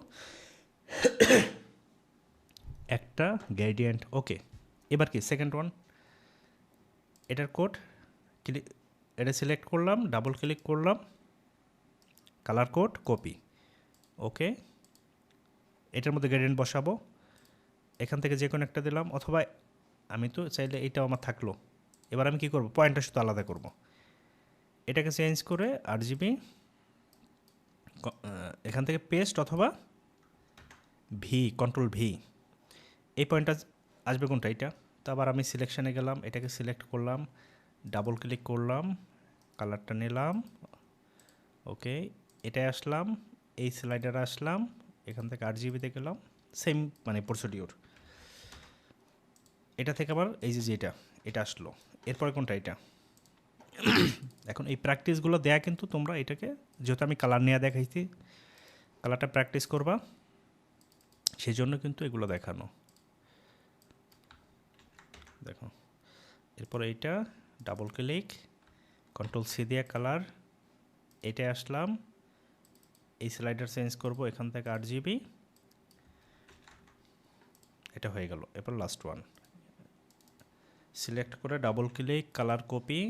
একটা গ্রেডিয়েন্ট ওকে। এবার কি সেকেন্ড ওয়ান, এটার কোড, এটা সিলেক্ট করলাম, ডাবল ক্লিক করলাম, কালার কোড কপি, ওকে, এটার মধ্যে গ্রেডিয়েন্ট বসাবো, এখান থেকে যে কোনো একটা দিলাম, অথবা আমি তো চাইলে এইটাও আমার থাকলো। এবার আমি কি করব, পয়েন্টটা শুধু আলাদা করব, এটাকে চেঞ্জ করে 8GB, এখান থেকে পেস্ট অথবা ভি, Ctrl V, এই পয়েন্টটা আসবে কোনটা, এটা। তো আবার আমি সিলেকশানে গেলাম, এটাকে সিলেক্ট করলাম, ডাবল ক্লিক করলাম, কালারটা নিলাম, ওকে, এটাই আসলাম, এই স্লাইডারে আসলাম, এখান থেকে 8GBতে গেলাম, সেম মানে প্রসিডিওর। এটা থেকে আবার এই যে এটা আসলো, এরপরে কোনটা, এটা এখন এই প্র্যাকটিসগুলো দেয়া কিন্তু তোমরা এটাকে, যেহেতু আমি কালার নিয়ে দেখাইছি, কালারটা প্র্যাকটিস করবা, সেই জন্য কিন্তু এগুলো দেখানো। দেখো, এরপরে এইটা ডাবল ক্লিক, কন্ট্রোল সি দিয়ে কালার, এটাই আসলাম, এই স্লাইডার চেঞ্জ করব এখান থেকে 8 GB, এটা হয়ে গেল। এরপর লাস্ট ওয়ান সিলেক্ট করে ডাবল ক্লিক, কালার কপি,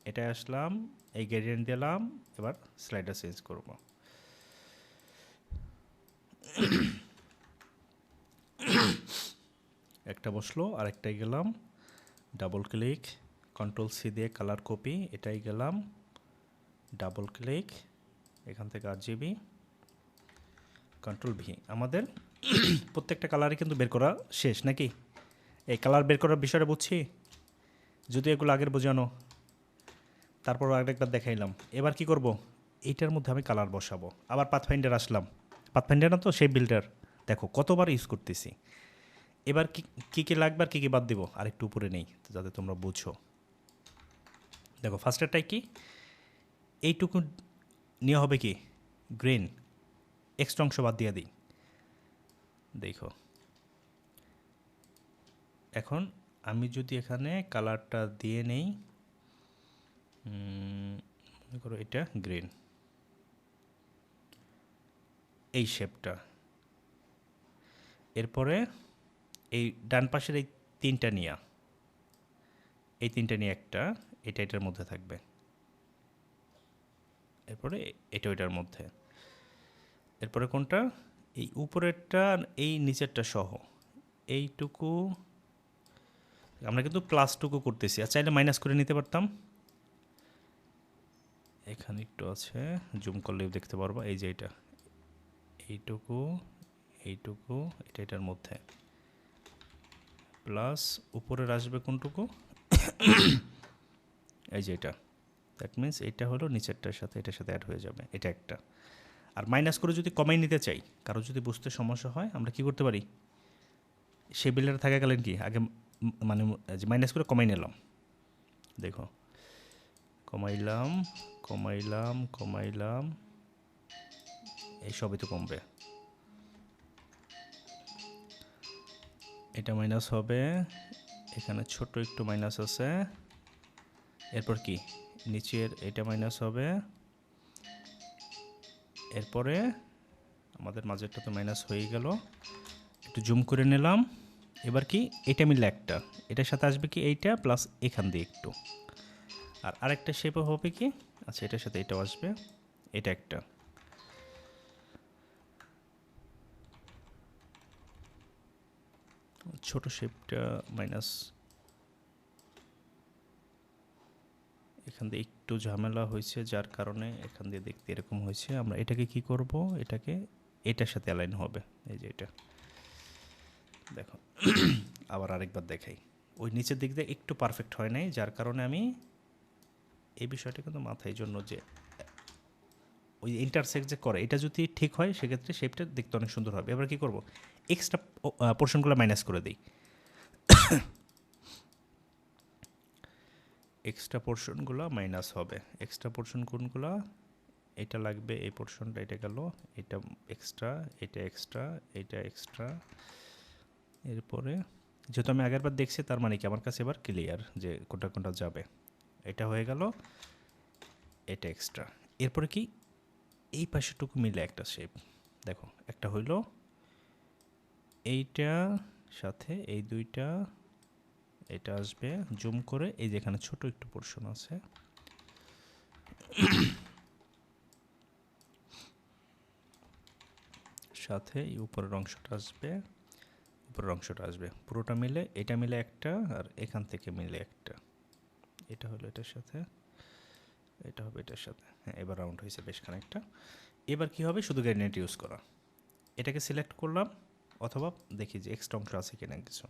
এটাই আসলাম, এই গ্রেডিয়েন্ট দিলাম, এবার স্লাইডার চেঞ্জ করব। একটা বসলো, আরেকটাই গেলাম, ডাবল ক্লিক, কন্ট্রোল সি দিয়ে কালার কপি, এটাই গেলাম, ডাবল ক্লিক, এখান থেকে 8 GB, কন্ট্রোল ভি। আমাদের প্রত্যেকটা কালারই কিন্তু বের করা শেষ নাকি? এই কালার বের করার বিষয়টা বুঝছি, যদি এগুলো আগের বোঝানো, তারপর আরেকবার দেখাইলাম। এবার কি করব, এইটার মধ্যে আমি কালার বসাবো। আবার পাথফাইন্ডার আসলাম, পাথফাইন্ডার না তো সেই বিল্ডার, দেখো কতবার ইউজ করতেছি। এবার কি কি লাগবে আর কী কী বাদ দিব আর একটু উপরে নেই, যাতে তোমরা বুঝো। দেখো ফার্স্টেরটাই কি, এইটুকু নিয়ে হবে কি গ্রিন, এক্সট্রা অংশ বাদ দিয়ে দিই। দেখো এখন আমি যদি এখানে কালারটা দিয়ে নেই, মনে করো এটা গ্রিন, এই শেপটা, এরপরে এই ডান পাশের এই তিনটা নিয়ে, এই তিনটা নিয়ে একটা, এটা এটার মধ্যে থাকবে, এরপরে এটা ওইটার মধ্যে, এরপরে কোনটা, এই উপরেরটা এই নিচেরটা সহ, এইটুকু আমরা কিন্তু প্লাসটুকু করতেছি, আর চাইলে মাইনাস করে নিতে পারতাম। এখানে একটু আছে, জুম করলেও দেখতে পারবো, এই যে এটা, এইটুকু এইটুকু, এটা এটার মধ্যে, প্লাস উপরের আসবে কোনটুকু, এই যে এটা, দ্যাট মিন্স এটা হলো নিচেরটার সাথে এটার সাথে অ্যাড হয়ে যাবে, এটা একটা। আর মাইনাস করে যদি কমাই নিতে চাই, কারো যদি বুঝতে সমস্যা হয়, আমরা কি করতে পারি, সেই বিল্ডার থাকাকালীন কি আগে মানে মাইনাস করে কমাই নিলাম, দেখো কমাইলাম কমাইলাম কমাইলাম, এই সবই তো কমবে, এটা মাইনাস হবে, এখানে ছোট একটু মাইনাস আছে, এরপর কি নিচের এটা মাইনাস হবে, এরপরে আমাদের মাঝেরটা তো মাইনাস হয়ে গেল, একটু জুম করে নিলাম। এবার কি এটা মিলে একটা, এটার সাথে আসবে কি এইটা প্লাস এখান দিয়ে একটু, আর আরেকটা শেপও হবে কি, আচ্ছা এটার সাথে এটাও আসবে, এটা একটা, ছোট শেপটা মাইনাস, এখান দিয়ে একটু ঝামেলা হয়েছে, যার কারণে এখান দিয়ে দেখতে এরকম হয়েছে। আমরা এটাকে কি করব, এটাকে এটার সাথে অ্যালাইন হবে, এই যে এটা দেখো। আবার আরেকবার দেখাই, ওই নিচের দিক দিয়ে একটু পারফেক্ট হয় নাই, যার কারণে আমি এই বিষয়টা কিন্তু মাথায় জন্য যে ওই ইন্টারসেক্ট যে করে, এটা যদি ঠিক হয় সেক্ষেত্রে শেপটা দেখতে অনেক সুন্দর হবে। এবার কি করব, এক্সট্রা পোর্শনগুলো মাইনাস করে দিই, এক্সট্রা পোর্শনগুলো মাইনাস হবে। এক্সট্রা পোর্শন কোনগুলো, এটা লাগবে, এই পোর্শনটা, এটা গেল, এটা এক্সট্রা, এটা এক্সট্রা, এটা এক্সট্রা। এরপরে যেহেতু আমি আগেরবার দেখছি, তার মানে কি আমার কাছে এবার ক্লিয়ার যে কোনটা কোনটা যাবে। এটা হয়ে গেল, এটা এক্সট্রা। এরপরে কি এই পাশেটুকু মিলে একটা শেপ, দেখো একটা হইল, এইটা সাথে এই দুইটা, এটা আসবে, জুম করে এই যে এখানে ছোট একটু পোর্শন আছে, সাথে এই উপরের অংশটা আসবে, উপরের অংশটা আসবে, পুরোটা মিলে এটা মিলে একটা, আর এখান থেকে মিলে একটা, এটা হলো এটার সাথে, এটা হবে এটার সাথে। হ্যাঁ, এবার রাউন্ড হয়েছে বেশ খানিকটা। এবার কি হবে, শুধু গ্রেডিয়েন্ট ইউজ করা, এটাকে সিলেক্ট করলাম, অথবা দেখি যে এক্সট্রা অংশ আছে কিনা কিছু,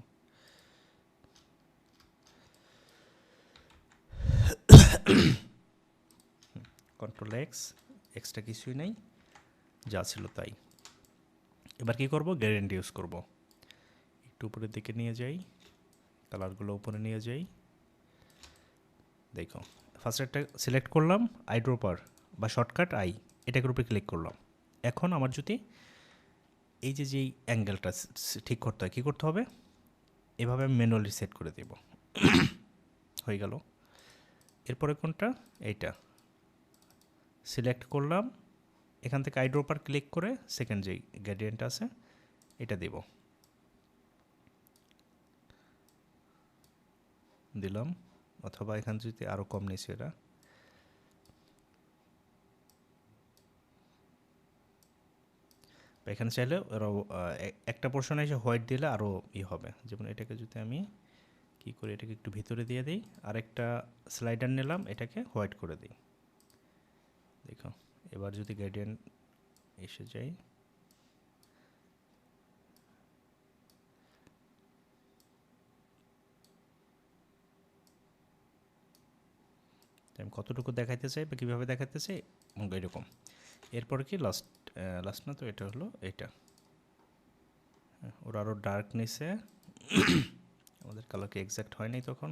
কন্ট্রোল এক্স, এক্সট্রা কিছুই নেই, যা ছিল তাই। এবার কি করব, গ্রেডিয়েন্ট ইউজ করব, একটু উপরের দিকে নিয়ে যাই, কালারগুলো উপরে নিয়ে যাই, দেখো ফার্স্ট একটা সিলেক্ট করলাম আইড্রপার বা শর্টকাট আই, এটার উপরে ক্লিক করলাম। এখন আমার যদি এই যে যেই অ্যাঙ্গেলটা ঠিক করতে হয়, কী করতে হবে, এভাবে আমি ম্যানুয়ালি সেট করে দেব। হয়ে গেল। এরপরে কোনটা, এইটা সিলেক্ট করলাম, এখান থেকে আইড্রপার ক্লিক করে সেকেন্ড যেই গ্রেডিয়েন্ট আছে এটা দেব, দিলাম। অথবা এখান যদি আরও কম নিয়েছে এটা, এখানে চাইলে আরও একটা পোর্শনে এসে হোয়াইট দিলে আরও হবে। যেমন এটাকে যদি আমি কী করি, এটাকে একটু ভিতরে দিয়ে দিই, আরেকটা স্লাইডার নিলাম, এটাকে হোয়াইট করে দিই। দেখো এবার যদি গ্রেডিয়েন্ট এসে যাই, আমি কতটুকু দেখাইতে চাই বা কীভাবে দেখাতে চাই এরকম। এরপর কি লাস্ট না তো, এটা হলো এটা, ওরা আরও ডার্ক নিছে, আমাদের কালার কি এক্স্যাক্ট হয় নাই তখন।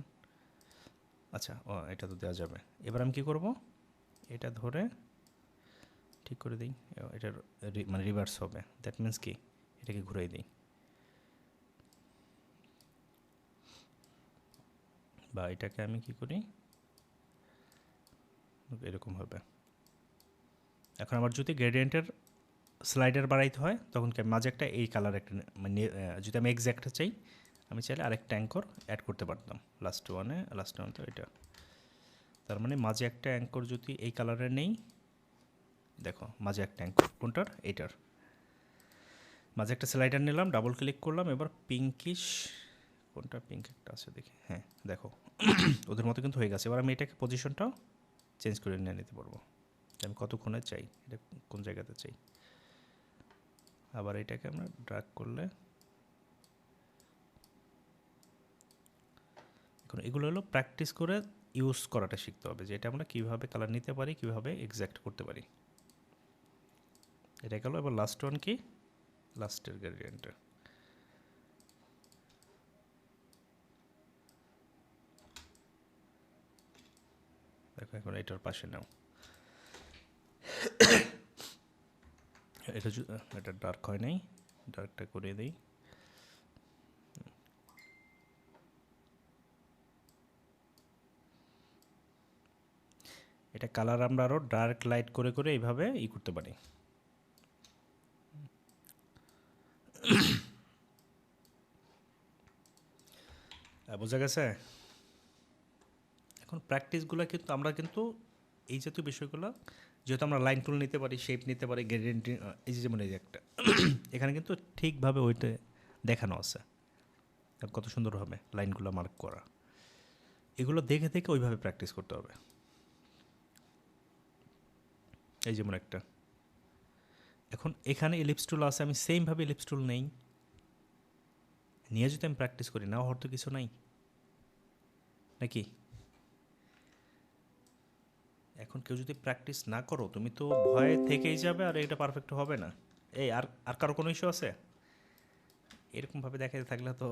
আচ্ছা, ও এটা তো দেওয়া যাবে। এবার আমি কী করব, এটা ধরে ঠিক করে দিই, এটার মানে রিভার্স হবে। দ্যাট মিন্স কি, এটাকে ঘুরাই দিই, বা এটাকে আমি কি করি, এরকম হবে। এখন আমার যদি গ্রেডিয়েন্টের স্লাইডার বাড়াইতে হয়, তখন কি মাঝে একটা এই কালার একটা মানে যদি আমি এক্স্যাক্ট চাই, আমি চাইলে আরেকটা অ্যাঙ্কর অ্যাড করতে পারতাম লাস্ট ওয়ান তো এটা। তার মানে মাঝে একটা অ্যাঙ্কর যদি এই কালারের নেই, দেখো মাঝে একটা অ্যাঙ্কর, কোনটার, এইটার মাঝে একটা স্লাইডার নিলাম, ডাবল ক্লিক করলাম, এবার পিঙ্কিশ, কোনটা পিঙ্ক একটা আছে দেখি, হ্যাঁ দেখো ওদের মতো কিন্তু হয়ে গেছে। এবার আমি এটাকে পজিশনটাও চেঞ্জ করে নিয়ে নিতে পারবো, আমি কতক্ষণে চাই, এটা কোন জায়গাতে চাই। আবার এটাকে আমরা ড্র্যাগ করলে, এখন এগুলো হলো প্র্যাকটিস করে ইউজ করাটা শিখতে হবে, যে এটা আমরা কীভাবে কালার নিতে পারি, কীভাবে এক্স্যাক্ট করতে পারি। এটা গেল। এবার লাস্ট ওয়ান কি, লাস্টের গ্রেডিয়েন্টটা, দেখো এখন এটার পাশে নাও, এটা ডার্ক হয় নাই, ডার্কটা করে দিই। এটা কালার আমরা আরও ডার্ক লাইট করে করে এইভাবে করতে পারি। বোঝা গেছে? এখন প্র্যাকটিসগুলো কিন্তু আমরা কিন্তু এই জাতীয় বিষয়গুলো, যেহেতু আমরা লাইন টুল নিতে পারি, শেপ নিতে পারি, গ্রেডিয়েন্ট, এই যে যেমন এই যে একটা এখানে কিন্তু ঠিকভাবে ওইটা দেখানো আছে, কত সুন্দরভাবে লাইনগুলো মার্ক করা। এগুলো দেখে দেখে ওইভাবে প্র্যাকটিস করতে হবে। এই যেমন একটা, এখন এখানে এলিপস টুল আছে, আমি সেমভাবে এলিপস টুল নেই, নিয়ে যদি আমি প্র্যাকটিস করি, না হওয়ার তো কিছু নাই নাকি। এখন কেউ যদি প্র্যাকটিস না করো, তুমি তো ভয় থেকেই যাবে, আর এটা পারফেক্ট হবে না। এই আর কারো কোনো ইস্যু আছে? এরকমভাবে দেখাতে থাকলে তো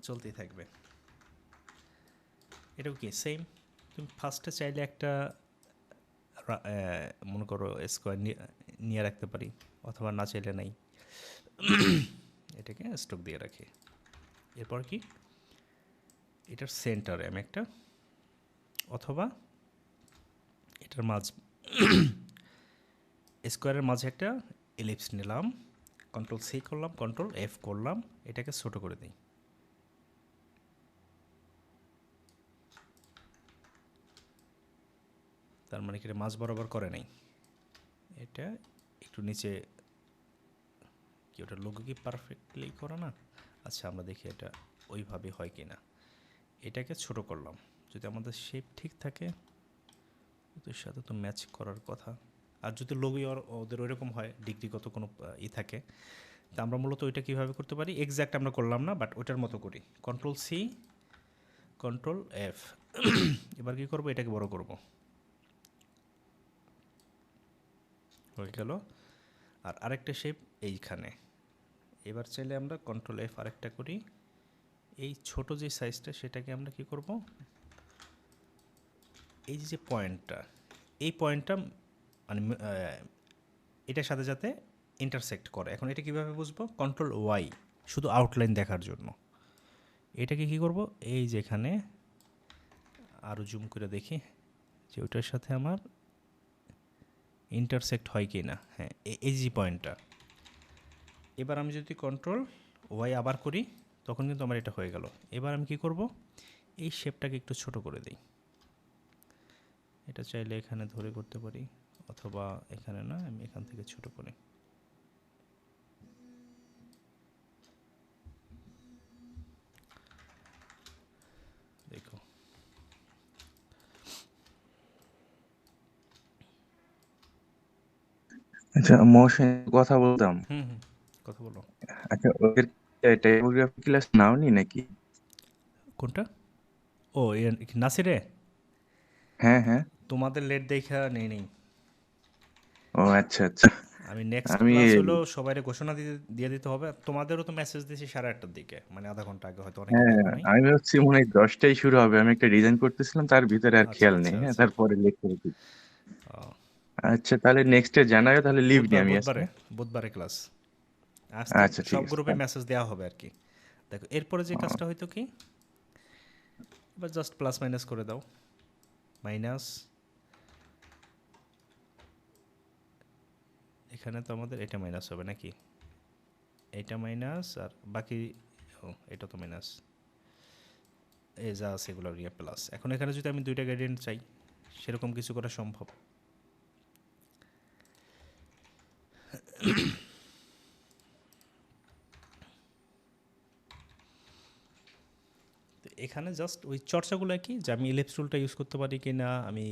চলতেই থাকবে। এটাও কি সেম, তুমি ফার্স্টে চাইলে একটা মনে করো স্কোয়ার নিয়ে রাখতে পারি, অথবা না চাইলে নাই, এটাকে স্টক দিয়ে রাখি। এরপর কি, এটার সেন্টারে আমি একটা, অথবা এটার স্কোয়ারের মাঝে একটা এলিপস নিলাম, কন্ট্রোল সি করলাম, কন্ট্রোল এফ করলাম, এটাকে ছোটো করে দিই। তার মানে কি মাঝ বরাবর করে নাই, এটা একটু নিচে, কি ওটা লোগো কি পারফেক্টলি করা না? আচ্ছা আমরা দেখি এটা ওইভাবে হয় কি না। এটাকে ছোট করলাম, যদি আমাদের শেপ ঠিক থাকে ওদের সাথে তো ম্যাচ করার কথা। আর যদি লোগো ওদের ওইরকম হয়, ডিগ্রিগত কোনো থাকে, তা আমরা মূলত ওইটা কীভাবে করতে পারি, এক্স্যাক্ট আমরা করলাম না, বাট ওইটার মতো করি। Control C, control F. এবার কী করবো, এটাকে বড় করব, হয়ে গেল। আর আরেকটা শেপ এইখানে, এবার চাইলে আমরা কন্ট্রোল এফ আরেকটা করি, এই ছোট যে সাইজটা সেটাকে আমরা কি করব, এই যে পয়েন্টটা, এই পয়েন্টটা মানে এটার সাথে যাতে ইন্টারসেক্ট করে। এখন এটা কীভাবে বুঝবো? কন্ট্রোল ওয়াই, শুধু আউটলাইন দেখার জন্য। এটাকে কী করব, এই যে এখানে আরও জুম করে দেখি যে ওটার সাথে আমার ইন্টারসেক্ট হয় কি না। হ্যাঁ, এই যে পয়েন্টটা। এবার আমি যদি কন্ট্রোল ওয়াই আবার করি তখন কিন্তু আমার এটা হয়ে গেল। এবার আমি কি করব, এই শেপটাকে একটু ছোট করে দিই। এটা চাইলে এখানে ধরে করতে পারি, অথবা এখানে না, আমি এখান থেকে ছোট করি। দেখো, আচ্ছা মহসিন, কথা বলতাম। হুম হুম, কথা বলো। আচ্ছা ওদের টাইপোগ্রাফি ক্লাস নাওনি নাকি? কোনটা? ও নাসিরে, হ্যাঁ হ্যাঁ। তোমাদের লেট দেখা নেই নেই। ও আচ্ছা আচ্ছা। আমি নেক্সট আমি ক্লাস হলো সবাইরে ঘোষণা দিয়ে দিতে হবে। তোমাদেরও তো মেসেজ দিয়েছি 8:30টার দিকে, মানে আধা ঘন্টা আগে, হয়তো অনেকে হ্যাঁ, দেখো নাই। আমি ভাবছি মনে হয় 10টায় শুরু হবে, আমি একটা ডিজাইন করতেছিলাম তার ভিতরে আর আচ্ছা খেয়াল আচ্ছা নেই। হ্যাঁ, আচ্ছা। তারপরে লেট করে দিই। ও, আচ্ছা তাহলে নেক্সট ডে জানাবে, তাহলে লিভ নিই আমি আজকে। বুধবারে ক্লাস। আজকে আচ্ছা ঠিক সব আছে। গ্রুপে মেসেজ দেওয়া হবে আর কি। দেখো এরপরে যে কাজটা হয়তো কি, এবার জাস্ট প্লাস মাইনাস করে দাও। মাইনাস, এখানে তো আমাদের এটা মাইনাস হবে নাকি, এটা মাইনাস, আর বাকি এটা তো মাইনাস, এই যা আছে এগুলো নিয়ে প্লাস। এখন এখানে যদি আমি দুইটা গ্রেডিয়েন্ট চাই, সেরকম কিছু করা সম্ভব। তো এখানে জাস্ট ওই চর্চাগুলো কি, যে আমি ইলিপস টুলটা ইউজ করতে পারি কি না, আমি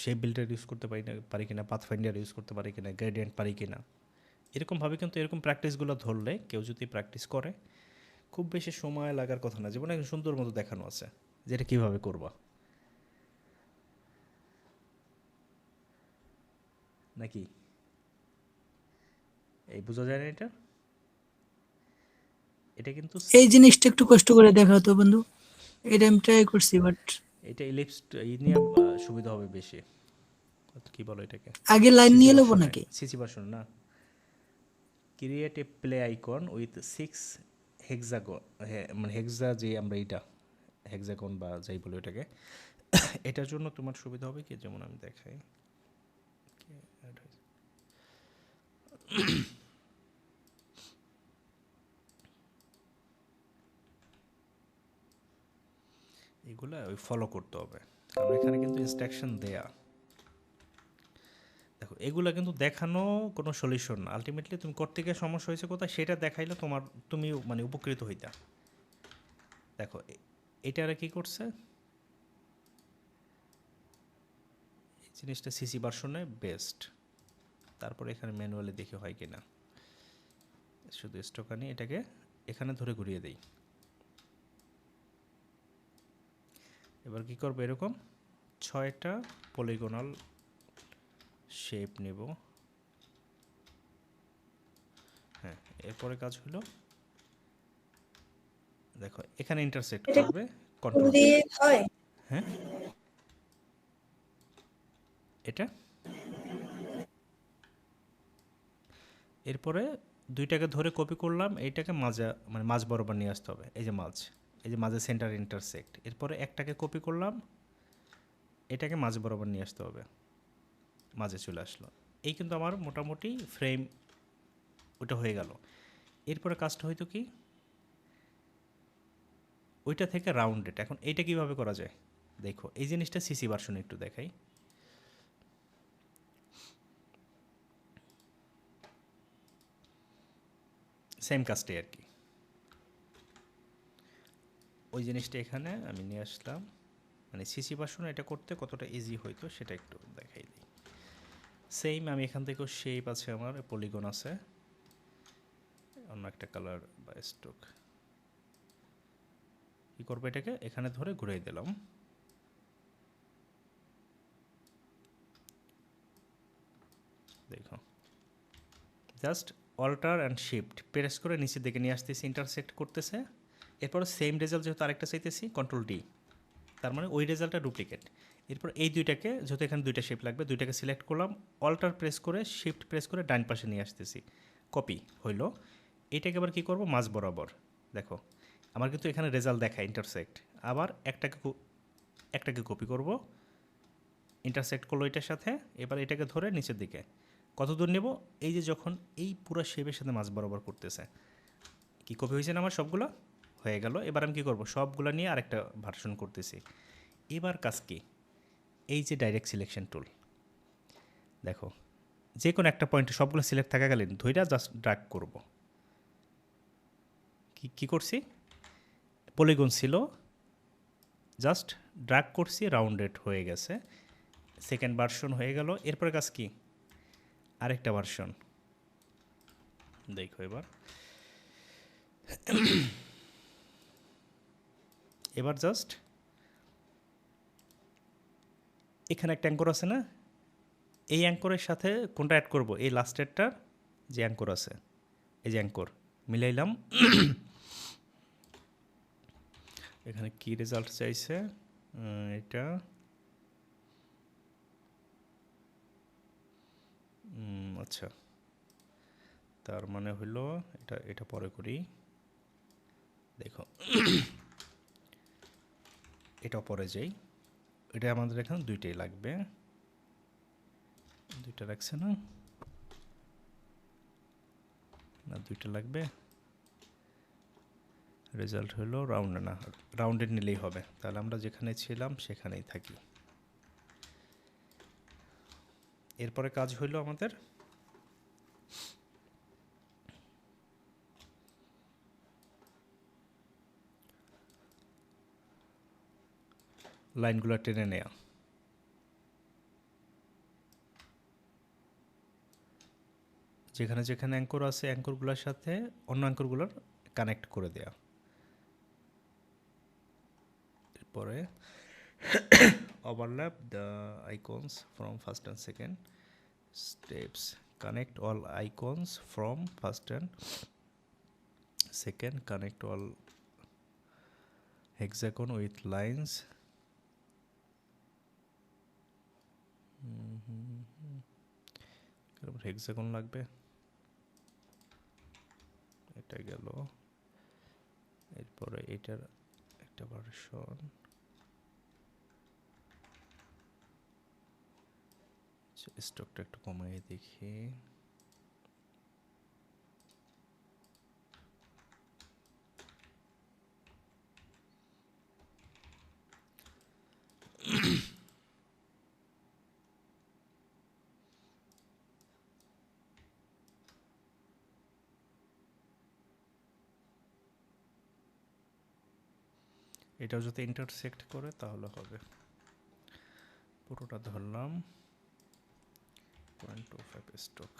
শেপ বিল্ডার ইউজ করতে পারি কিনা, পাথফাইন্ডার ইউজ করতে পারি কিনা, গ্রেডিয়েন্ট পারি কিনা, এরকমভাবে কিন্তু এরকম প্র্যাকটিসগুলো ধরলে কেউ যদি প্র্যাকটিস করে, খুব বেশি সময় লাগার কথা না। যেমন এখন সুন্দর মতো দেখানো আছে যে এটা কীভাবে করবা, নাকি এই বোঝা যায় না? এটা এটা কিন্তু এই জিনিসটা একটু কষ্ট করে দেখা হতো বন্ধু, এটা আমি ট্রাই করছি বাট এটা ইলিপস এই নিয়ে সুবিধা হবে বেশি। কি বলো এটাকে, আগে লাইন নিয়ে নেবো নাকি? সিসি ভার্সন না, create a play icon with 6 hexagon, মানে হেক্সা, যে আমরা এইটা হেক্সাগন বা যাই বলি ওটাকে, এটার জন্য তোমার সুবিধা হবে কি, যেমন আমি দেখাই, এগুলা ওই ফলো করতে হবে, কারণ এখানে কিন্তু ইনস্ট্রাকশন দেয়া। দেখো এগুলা কিন্তু দেখানো কোনো সলিউশন না, আলটিমেটলি তুমি করতে গিয়ে সমস্যা হয়েছে কোথায় সেটা দেখাইলে তুমি মানে উপকৃত হইতা। দেখো এটারা কি করছে, এই জিনিসটা সিসি ভার্সনে বেস্ট। তারপরে এখানে ম্যানুয়ালি দেখে হয় কি না, শুধু স্টক আনি, এটাকে এখানে ধরে ঘুরিয়ে দেই। এবার কি করবো, এরকম 6টা পলিগোনাল শেপ নেব। হ্যাঁ, এরপরে কাজ হলো, দেখো এখানে ইন্টারসেক্ট এটা করবে টুল কন্ট্রোল। দিয়ে হয়? হ্যাঁ, এটা এরপরে দুইটাকে ধরে কপি করলাম, এইটাকে মানে মাঝ বরাবর নিয়ে আসতে হবে। এই যে মাঝে সেন্টার ইন্টারসেক্ট, এরপরে একটাকে কপি করলাম, এটাকে মাঝ বরাবর নিয়ে আসতে হবে, মাঝে চলে আসলো। এই কিন্তু আমার মোটামুটি ফ্রেম ওটা হয়ে গেল। এরপরে কাজটা হয়তো কি, ওইটা থেকে রাউন্ডেড। এখন এইটা কিভাবে করা যায় দেখো, এই জিনিসটা সিসি ভার্সনে একটু দেখাই। সেম কাজটাই আর কি, ওই জিনিসটা এখানে আমি নিয়ে আসলাম, মানে সিসি ভার্সনে এটা করতে কতটা ইজি হইতো সেটা একটু দেখাই দিই। সেম আমি এখান থেকেও শেপ আছে, আমার পলিগন আছে, অন্য একটা কালার বা স্ট্রোক। কী করবো, এটাকে এখানে ধরে ঘুরিয়ে দিলাম। দেখো just alter and shift press করে নিচের দিকে নিয়ে আসতেছি, ইন্টারসেক্ট করতেছে। এরপর সেম রেজাল্ট যেহেতু আরেকটা চাইতেছি, কন্ট্রোল ডি, তার মানে ওই রেজাল্টটা ডুপ্লিকেট। এরপর এই দুইটাকে, যেহেতু এখানে দুইটা শেপ লাগবে, দুইটাকে সিলেক্ট করলাম, অল্টার প্রেস করে শিফট প্রেস করে ডান পাশে নিয়ে আসতেছি, কপি হইলো। এটাকে আবার কী করবো, মাঝ বরাবর, দেখো আমার কিন্তু এখানে রেজাল্ট দেখায় ইন্টারসেক্ট, আবার একটাকে কপি করব, ইন্টারসেক্ট করলো এটার সাথে, এবার এটাকে ধরে নিচের দিকে কত দূর নেব, এই যে যখন এই পুরো শেপের সাথে মাঝ বরাবর করতেছে, কি কপি হয়েছে না আমার সবগুলো হয়ে গেল। এবার আমি কী করবো, সবগুলো নিয়ে আরেকটা ভার্সন করতেছি। এবার কাজ কি, এই যে ডাইরেক্ট সিলেকশন টুল, দেখো যে কোনো একটা পয়েন্টে সবগুলো সিলেক্ট থাকাকালীন ধইরা জাস্ট ড্র্যাগ করব। কি করছি, পলিগন ছিল, জাস্ট ড্র্যাগ করছি, রাউন্ডেড হয়ে গেছে, সেকেন্ড ভার্সন হয়ে গেল। এরপরে কাজ কি, আরেকটা ভার্সন দেখো। এবার জাস্ট এখানে একটা অ্যাঙ্কর আছে না, এই অ্যাঙ্করের সাথে কোনটা অ্যাড করব, এই লাস্টেরটার যে অ্যাঙ্কর আছে, এই যে অ্যাঙ্কর মিলাইলাম। এখানে কি রেজাল্ট চাইছে, এটা আচ্ছা, তার মানে হলো এটা পরে করি, দেখো এটা পরে যাই, এটা আমাদের এখানে দুইটাই লাগবে, দুইটা রাখছে না, দুইটা লাগবে। রেজাল্ট হলো রাউন্ড, না রাউন্ডেড নিলেই হবে, তাহলে আমরা যেখানে ছিলাম সেখানেই থাকি। এরপরে কাজ হইলো আমাদের লাইনগুলো টেনে নেয়া। যেখানে যেখানে অ্যাঙ্কর আছে অ্যাঙ্করগুলোর সাথে অন্য অ্যাঙ্করগুলোর কানেক্ট করে দেয়া। এরপরে overlap the icons from first and second steps, connect all icons from first and second, connect all hexagon with lines, hexagon লাগবে, এটা গেল। এরপরে এটার একটা ভার্সন, স্টকটা একটু কমাই দেখি, এটাও যদি ইন্টারসেক্ট করে তাহলে হবে। পুরোটা ধরলাম 0.25 স্টক,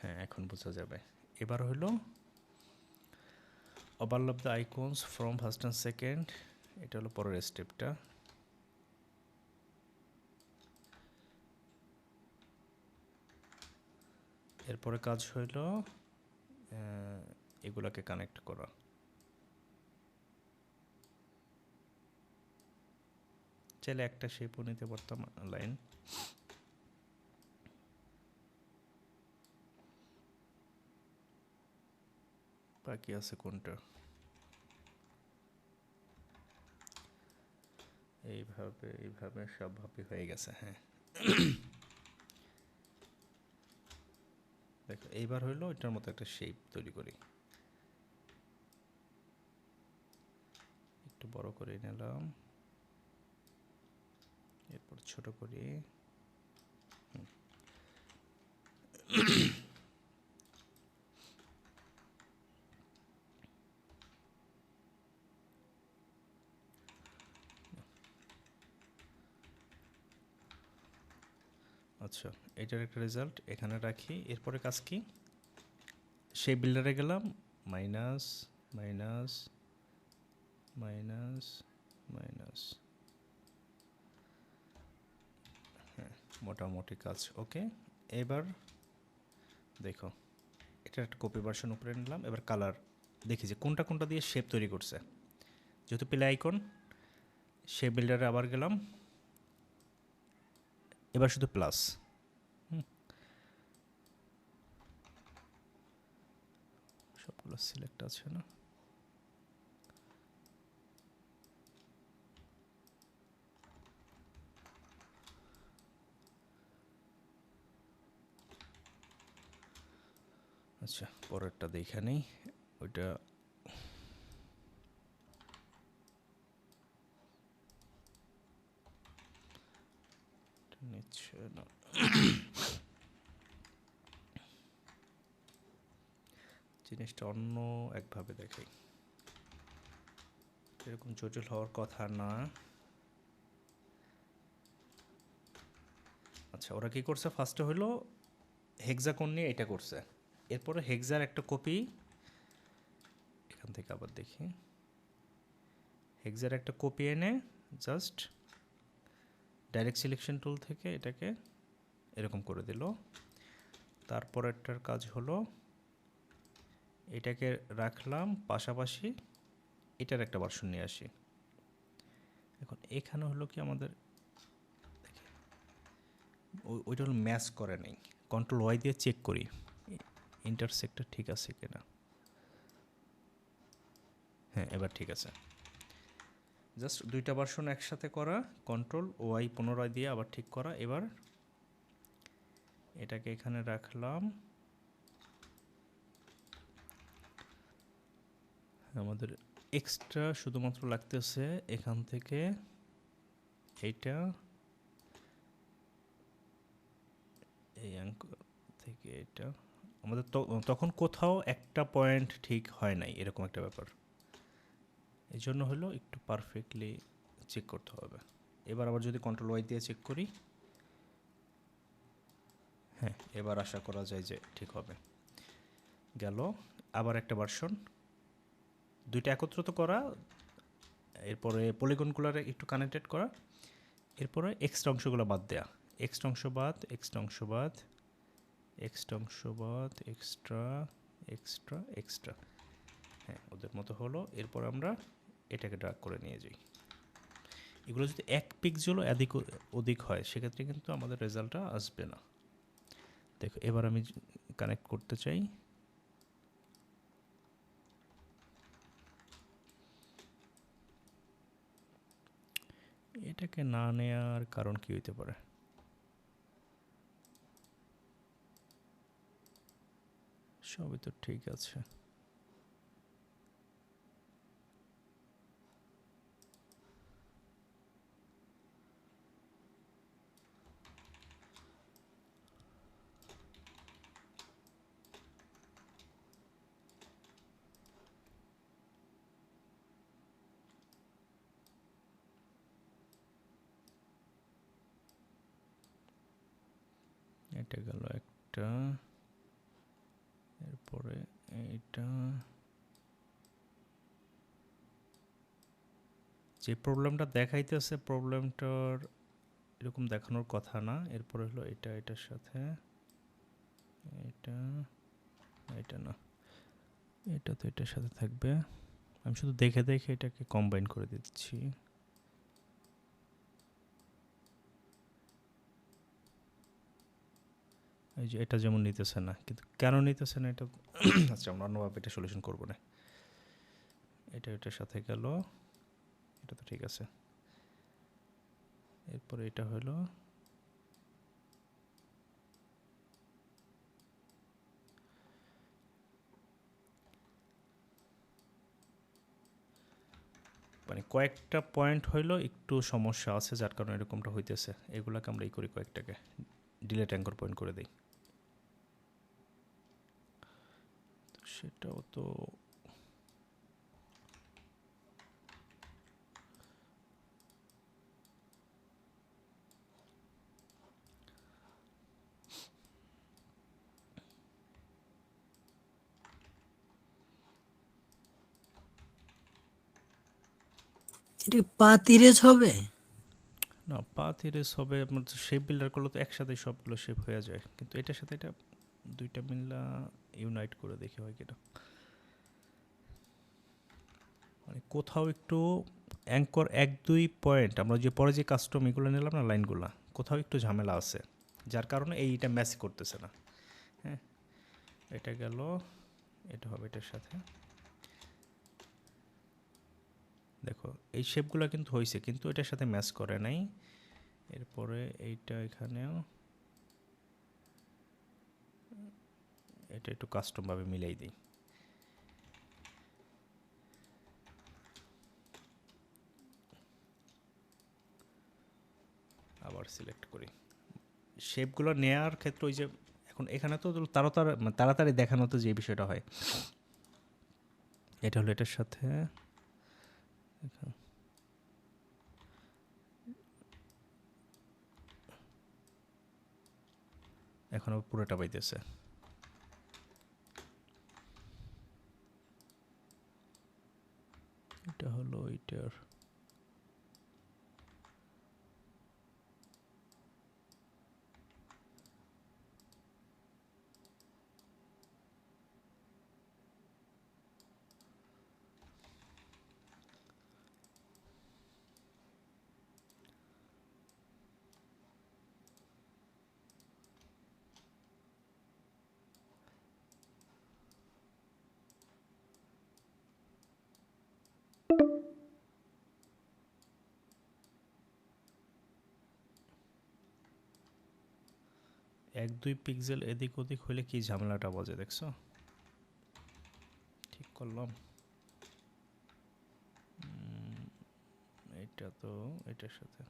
হ্যাঁ এখন বোঝা যাবে। এবার হলো overlap the icons from first and second, এটা হলো পরের স্টেপটা। এরপরে কাজ হইল এগুলাকে কানেক্ট করা। চাইলে একটা শেপও নিতে পারতাম, লাইন। বাকি আছে কোনটা, এইভাবে সবভাবে হয়ে গেছে। হ্যাঁ দেখো এইবার হইলো এটার মতো একটা শেপ তৈরি করি, একটু বড় করে নিলাম, এরপর ছোট করি। আচ্ছা এটার একটা রেজাল্ট এখানে রাখি। এরপরে কাজ কি, সেই বিল্ডারে গেলাম, মাইনাস মাইনাস মাইনাস মাইনাস, হ্যাঁ মোটামুটি কাজ ওকে। এবার দেখো এটা একটা কপি ভার্সন উপরে নিলাম। এবার কালার দেখি যে কোনটা কোনটা দিয়ে শেপ তৈরি করছে। যেহেতু প্লে আইকন, শেপ বিল্ডারে আবার গেলাম, এবার শুধু প্লাস। সবগুলো সিলেক্ট আছে না? আচ্ছা, পরেরটা দেখে নেই। ওইটা নিচ্ছে না। জিনিসটা অন্য একভাবে দেখাই, এরকম জটিল হওয়ার কথা না। আচ্ছা, ওরা কি করছে, ফার্স্টে হলো হেক্সাকোণ নিয়ে এটা করছে, এরপরে হেক্সার একটা কপি, এখান থেকে আবার দেখি, হেক্সার একটা কপি এনে জাস্ট ডাইরেক্ট সিলেকশন টুল থেকে এটাকে এরকম করে দিল। তারপরেরটার কাজ হলো এটাকে রাখলাম পাশাপাশি, এটার একটা ভার্সন নিয়ে আসি। এখন এখানে হলো কি আমাদের ওইটা হলো ম্যাচ করে নেই, কন্ট্রোল ওয়াই দিয়ে চেক করি ইন্টারসেক্টটা ঠিক আছে কিনা। হ্যাঁ, এবার ঠিক আছে। জাস্ট দুইটা ভার্সন একসাথে করা, কন্ট্রোল ওয়াই পুনরায় দিয়ে আবার ঠিক করা। এবার এটাকে এখানে রাখলাম, আমাদের এক্সট্রা শুধুমাত্র লাগতেছে এখান থেকে এইটা, এই অ্যাঙ্কর থেকে এটা। আমাদের তখন কোথাও একটা পয়েন্ট ঠিক হয় নাই, এরকম একটা ব্যাপার। এই জন্য হলো একটু পারফেক্টলি চেক করতে হবে। এবার আবার যদি কন্ট্রোল ওয়াই দিয়ে চেক করি, হ্যাঁ, এবার আশা করা যায় যে ঠিক হবে। গেল। আবার একটা ভার্সন, দুইটা একত্রিত করা, এরপরে পলিগনগুলো একটু কানেক্টেড করা, এরপরে এক্সট্রা অংশগুলো বাদ দেয়া, এক্সট্রা অংশ বাদ, এক্সট্রা অংশ বাদ, এক্সট্রা অংশ বাদ, এক্সট্রা এক্সট্রা এক্সট্রা। হ্যাঁ, ওদের মতো হলো। এরপর আমরা এটাকে ড্রাগ করে নিয়ে যাই। এগুলো যদি এক পিক্সেলও এদিক ওদিক হয় সেক্ষেত্রে কিন্তু আমাদের রেজাল্টটা আসবে না। দেখো, এবার আমি কানেক্ট করতে চাই, এটাকে না নেয়ার কারণ কি হইতে পারে? সবই তো ঠিক আছে। এটা গেল একটা, এরপরে এইটা। যে প্রবলেমটা দেখাইতেছে প্রবলেমটার এরকম দেখানোর কথা না। এরপরে হলো এটা, এটার সাথে এটা, এটা না, এটা তো এটার সাথে থাকবে। আমি শুধু দেখে দেখে এটাকে কম্বাইন করে দিচ্ছি। এই যে এটা যেমন নিতেছে না, কিন্তু কেন নিতেছে না এটা আচ্ছা, আমরা অন্যভাবে এটা সলিউশন করবো না। এটা এটার সাথে গেল, এটা তো ঠিক আছে। এরপরে এটা হলো মানে কয়েকটা পয়েন্ট হইলো একটু সমস্যা আছে, যার কারণে এরকমটা হইতেছে। এগুলাকে আমরা এই করি, কয়েকটাকে ডিলেট অ্যাঙ্কর পয়েন্ট করে দিই। সেটাও তো এটা পাথ ইরেজ হবে? না, পাথ ইরেজ হবে, শেপ বিল্ডার করলে তো একসাথে সবগুলো শেপ হয়ে যায়, কিন্তু এটার সাথে এটা দুইটা মিললা ইউনাইট করে দেখি হয় কিনা। মানে কোথাও একটু অ্যাঙ্কর 1-2 পয়েন্ট, আমরা যে পরে যে কাস্টম এগুলো নিলাম না লাইনগুলা, কোথাও একটু ঝামেলা আছে, যার কারণে এইটা ম্যাচ করতেছে না। হ্যাঁ, এটা গেল, এটা হবে এটার সাথে। দেখো এই শেপগুলো কিন্তু হয়েছে, কিন্তু এটার সাথে ম্যাচ করে নাই। এরপরে এইটা এখানেও, এটা একটু কাস্টমভাবে মিলাই দিই। আবার সিলেক্ট করি। শেপগুলো নেওয়ার ক্ষেত্রে ওই যে এখন এখানে তো তাড়াতাড়ি দেখানো তো যে বিষয়টা হয়, এটা হলো এটার সাথে। এখন পুরোটা পাইতেছে। এটা হলো এটার, এক দুই পিক্সেল এদিক ওদিক হলে কি ঝামেলাটা বাজে দেখছো। ঠিক করলাম। এটা তো এটার সাথে,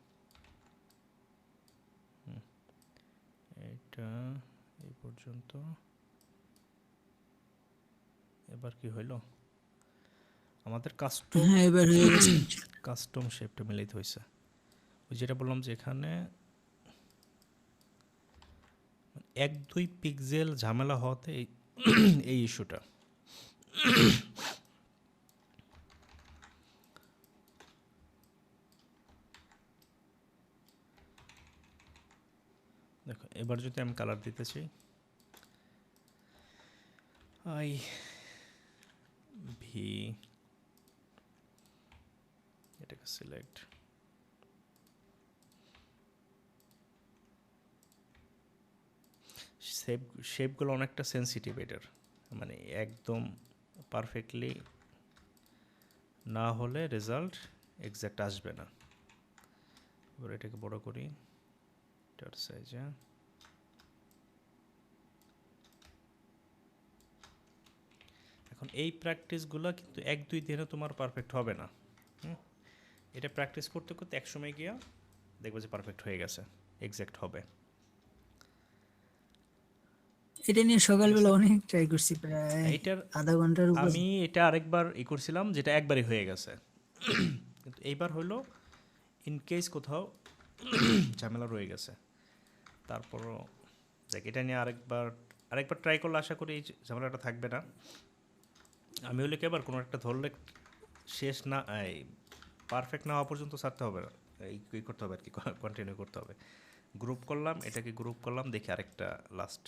এটা এই পর্যন্ত। এবার কি হইলো, আমাদের কাস্টম, হ্যাঁ এবার হয়ে গেছে। কাস্টম শেপটা মিলাইতে হয়েছে। ওই যেটা বললাম যে এখানে এক দুই পিক্সেল ঝামেলা হওয়াতে এই ইস্যুটা। দেখো এবার যদি আমি কালার দিতে চাই, আই ভি, এটাকে সিলেক্ট, শেপগুলো অনেকটা সেন্সিটিভ এটার, মানে একদম পারফেক্টলি না হলে রেজাল্ট এক্স্যাক্ট আসবে না। এবার এটাকে বড় করি, এটার সাইজে। এখন এই প্র্যাকটিসগুলো কিন্তু এক দুই দিনে তোমার পারফেক্ট হবে না। এটা প্র্যাকটিস করতে করতে একসময় গিয়া দেখবো যে পারফেক্ট হয়ে গেছে, এক্স্যাক্ট হবে। এটা নিয়ে সকালবেলা অনেক ট্রাই করছি, প্রায় এইটার আধা ঘন্টার উপর। আমি এটা আরেকবার করছিলাম, যেটা একবারই হয়ে গেছে, কিন্তু এইবার হলো ইন কেস কোথাও ঝামেলা রয়ে গেছে, তারপরও দেখ এটা নিয়ে আরেকবার ট্রাই করলে আশা করি এই ঝামেলাটা থাকবে না। আমি হলে কি আবার কোনো একটা ধরলে শেষ না, এই পারফেক্ট না হওয়া পর্যন্ত ছাড়তে হবে না, এই করতে হবে আর কি, কন্টিনিউ করতে হবে। গ্রুপ করলাম, এটাকে গ্রুপ করলাম, দেখি আরেকটা লাস্ট,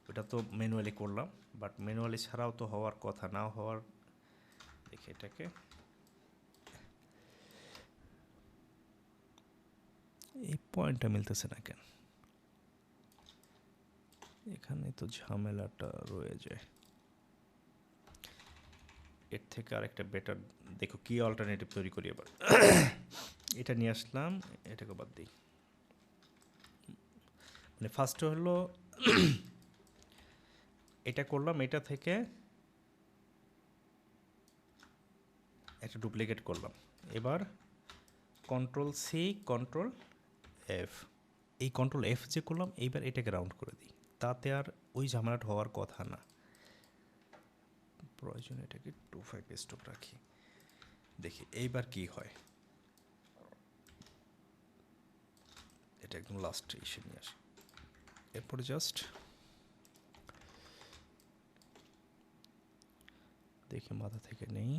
ওটা তো ম্যানুয়ালি করলাম, বাট ম্যানুয়ালি ছাড়াও তো হওয়ার কথা, না হওয়ার, দেখি এটাকে এই পয়েন্টটা মিলতেছে না কেন, এখানে তো ঝামেলাটা রয়ে যায়। এর থেকে আরেকটা বেটার, দেখো কি অল্টারনেটিভ তৈরি করি এবার। এটা নিয়ে আসলাম, এটাকে বাদ দিই। মানে ফার্স্ট হলো এটা করলাম, এটা থেকে একটা ডুপ্লিকেট করলাম। এবার কন্ট্রোল সি, কন্ট্রোল এফ, এই কন্ট্রোল এফ যে করলাম, এইবার এটাকে রাউন্ড করে দিই, তাতে আর ওই ঝামেলাটা হওয়ার কথা না। প্রয়োজন এটাকে 25 স্টপ রাখি, দেখি এইবার কি হয়। এটা একদম লাস্ট এসে নিয়ে আসি, এরপরে জাস্ট দেখি মাথা থেকে নেই,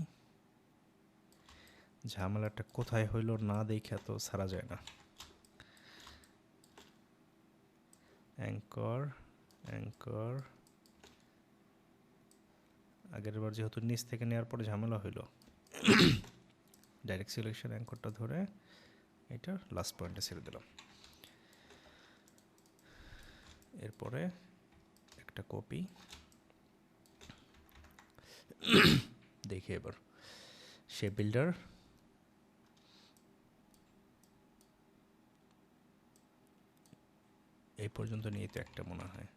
ঝামেলাটা কোথায় হইল না দেখে তো ছাড়া যায় না। অ্যাঙ্কর, অ্যাঙ্কর, আগের বার যেহেতু নিচ থেকে নেওয়ার পরে ঝামেলা হইল, ডাইরেক্ট সিলেকশন অ্যাঙ্করটা ধরে এটার লাস্ট পয়েন্টে ছেড়ে দিলাম। এরপরে একটা কপি দেখি এবার শেপ বিল্ডার এই পর্যন্ত নিয়ে তো একটা মনে হয়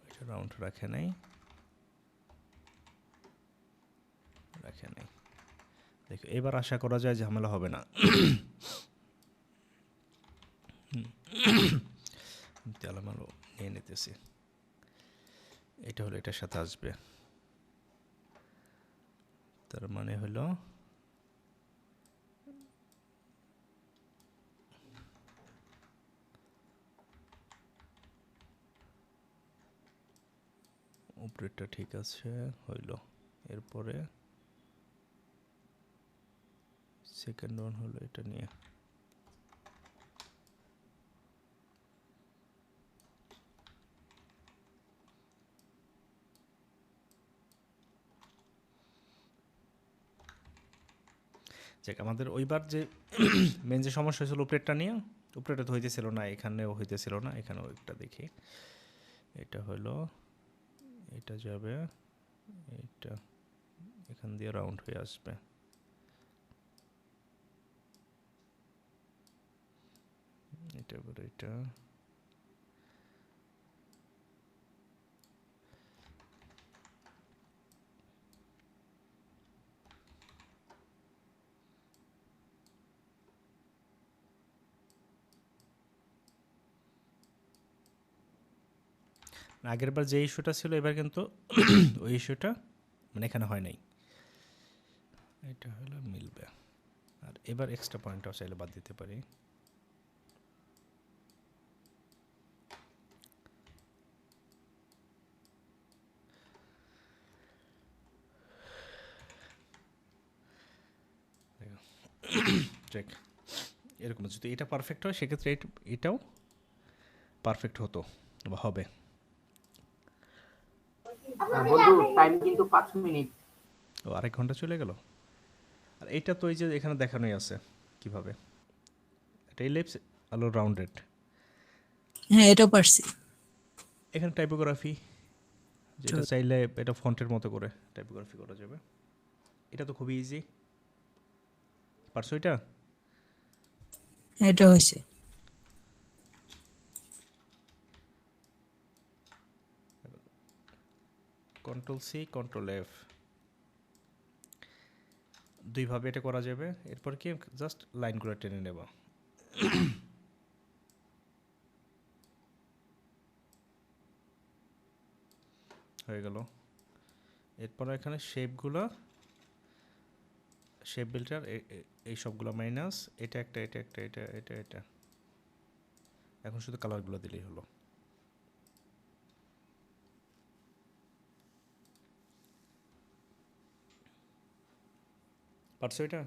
এটা রাউন্ড রাখে নাই দেখো এবার আশা করা যায় ঝামেলা হবে না তেলামালো নিয়ে নিতেছি এটা হলো এটার সাথে আসবে তার মানে হলো উপরেরটা ঠিক আছে হইল এরপরে সেকেন্ড ওয়ান হলো এটা নিয়ে যাক আমাদের ওইবার যে মেন যে সমস্যা হয়েছিল উপরেরটা নিয়ে উপরেরটা তো হইতেছিল না এখানেও হইতেছিল না এখানেও একটা দেখি এটা হলো এটা যাবে এটা এখান দিয়ে রাউন্ড হয়ে আসবে এটা এবার এটা আগের বার যে ইস্যুটা ছিল এবার কিন্তু ওই ইস্যুটা মানে এখানে হয় নাই এটা হলো মিলবে আর এবার এক্সট্রা পয়েন্টটাও চাইলে বাদ দিতে পারি ঠিক এরকম যদি এটা পারফেক্ট হয় সেক্ষেত্রে এটাও পারফেক্ট হতো বা হবে বন্ধু টাইম কিন্তু 5 মিনিট ও আরেক ঘন্টা চলে গেল আর এইটা তো এই যে এখানে দেখানোই আছে কিভাবে এটা ইলিপস আলো রাউন্ডেড হ্যাঁ এটাও পারছি এখানে টাইপোগ্রাফি যেটা চাইলে এটা ফন্টের মতো করে টাইপোগ্রাফি করা যাবে এটা তো খুবই ইজি পারছো এটা এটা হয়েছে কন্ট্রোল সি কন্ট্রোল এফ দুইভাবে এটা করা যাবে এরপর কি জাস্ট লাইনগুলো টেনে নেব হয়ে গেল এরপর এখানে শেপগুলো শেপ বিল্ডার এই সবগুলো মাইনাস এটা একটা এটা একটা এটা এটা এটা এখন শুধু কালারগুলো দিলেই হলো পারছো এটা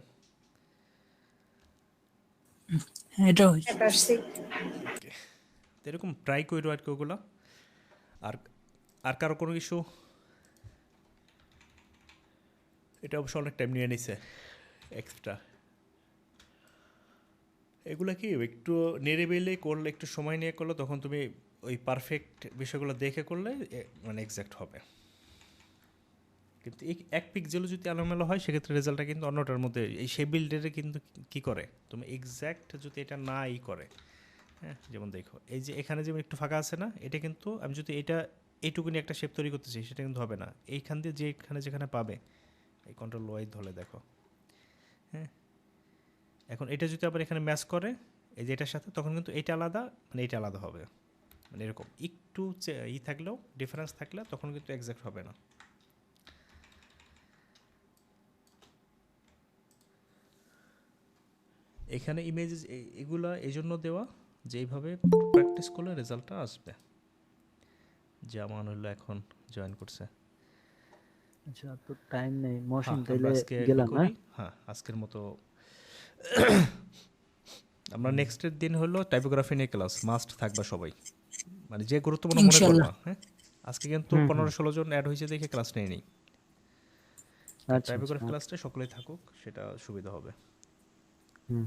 এটা হয়েছে পারছি তো এরকম ট্রাই করো আর কি ওগুলো আর আর কারো কোনো কিছু এটা অবশ্য অনেক টাইম নিয়ে নিছে এক্সট্রা এগুলো কি একটু নিরিবিলি করলে একটু সময় নিয়ে করলে তখন তুমি ওই পারফেক্ট বিষয়গুলো দেখে করলে মানে এক্স্যাক্ট হবে কিন্তু এক পিক্সেলও যদি আলোমেলো হয় সেক্ষেত্রে রেজাল্টটা কিন্তু অন্যটার মধ্যে এই সেই বিল্ডারে কিন্তু কি করে তুমি এক্স্যাক্ট যদি এটা না করে হ্যাঁ যেমন দেখো এই যে এখানে যেমন একটু ফাঁকা আছে না এটা কিন্তু আমি যদি এটা এইটুকুনি একটা শেপ তৈরি করতে চাই সেটা কিন্তু হবে না এইখান দিয়ে যেখানে পাবে এই কন্ট্রোল ওয়াই ধরে দেখো হ্যাঁ এখন এটা যদি আবার এখানে ম্যাচ করে এই যে এটার সাথে তখন কিন্তু এইটা আলাদা মানে এইটা আলাদা হবে মানে এরকম একটু থাকলেও ডিফারেন্স থাকলে তখন কিন্তু এক্স্যাক্ট হবে না এখানে ইমেজেস এগুলা এই জন্য দেওয়া যে এইভাবে প্র্যাকটিস করলে রেজাল্টটা আসবে যেমন হলো এখন জয়েন করছে আচ্ছা তো টাইম নেই মহসিন আমরা তাইলে আজকে গেলাম না হ্যাঁ আজকের মতো আমরা নেক্সটের দিন হলো টাইপোগ্রাফি নিয়ে ক্লাস মাস্ট থাকবা সবাই মানে যে গুরুত্বপূর্ণ মনে করবা হ্যাঁ আজকে কিন্তু 15-16 জন অ্যাড হয়েছে দেখে ক্লাস নেই আচ্ছা টাইপোগ্রাফি ক্লাসটা সকলেই থাকুক সেটা সুবিধা হবে হুম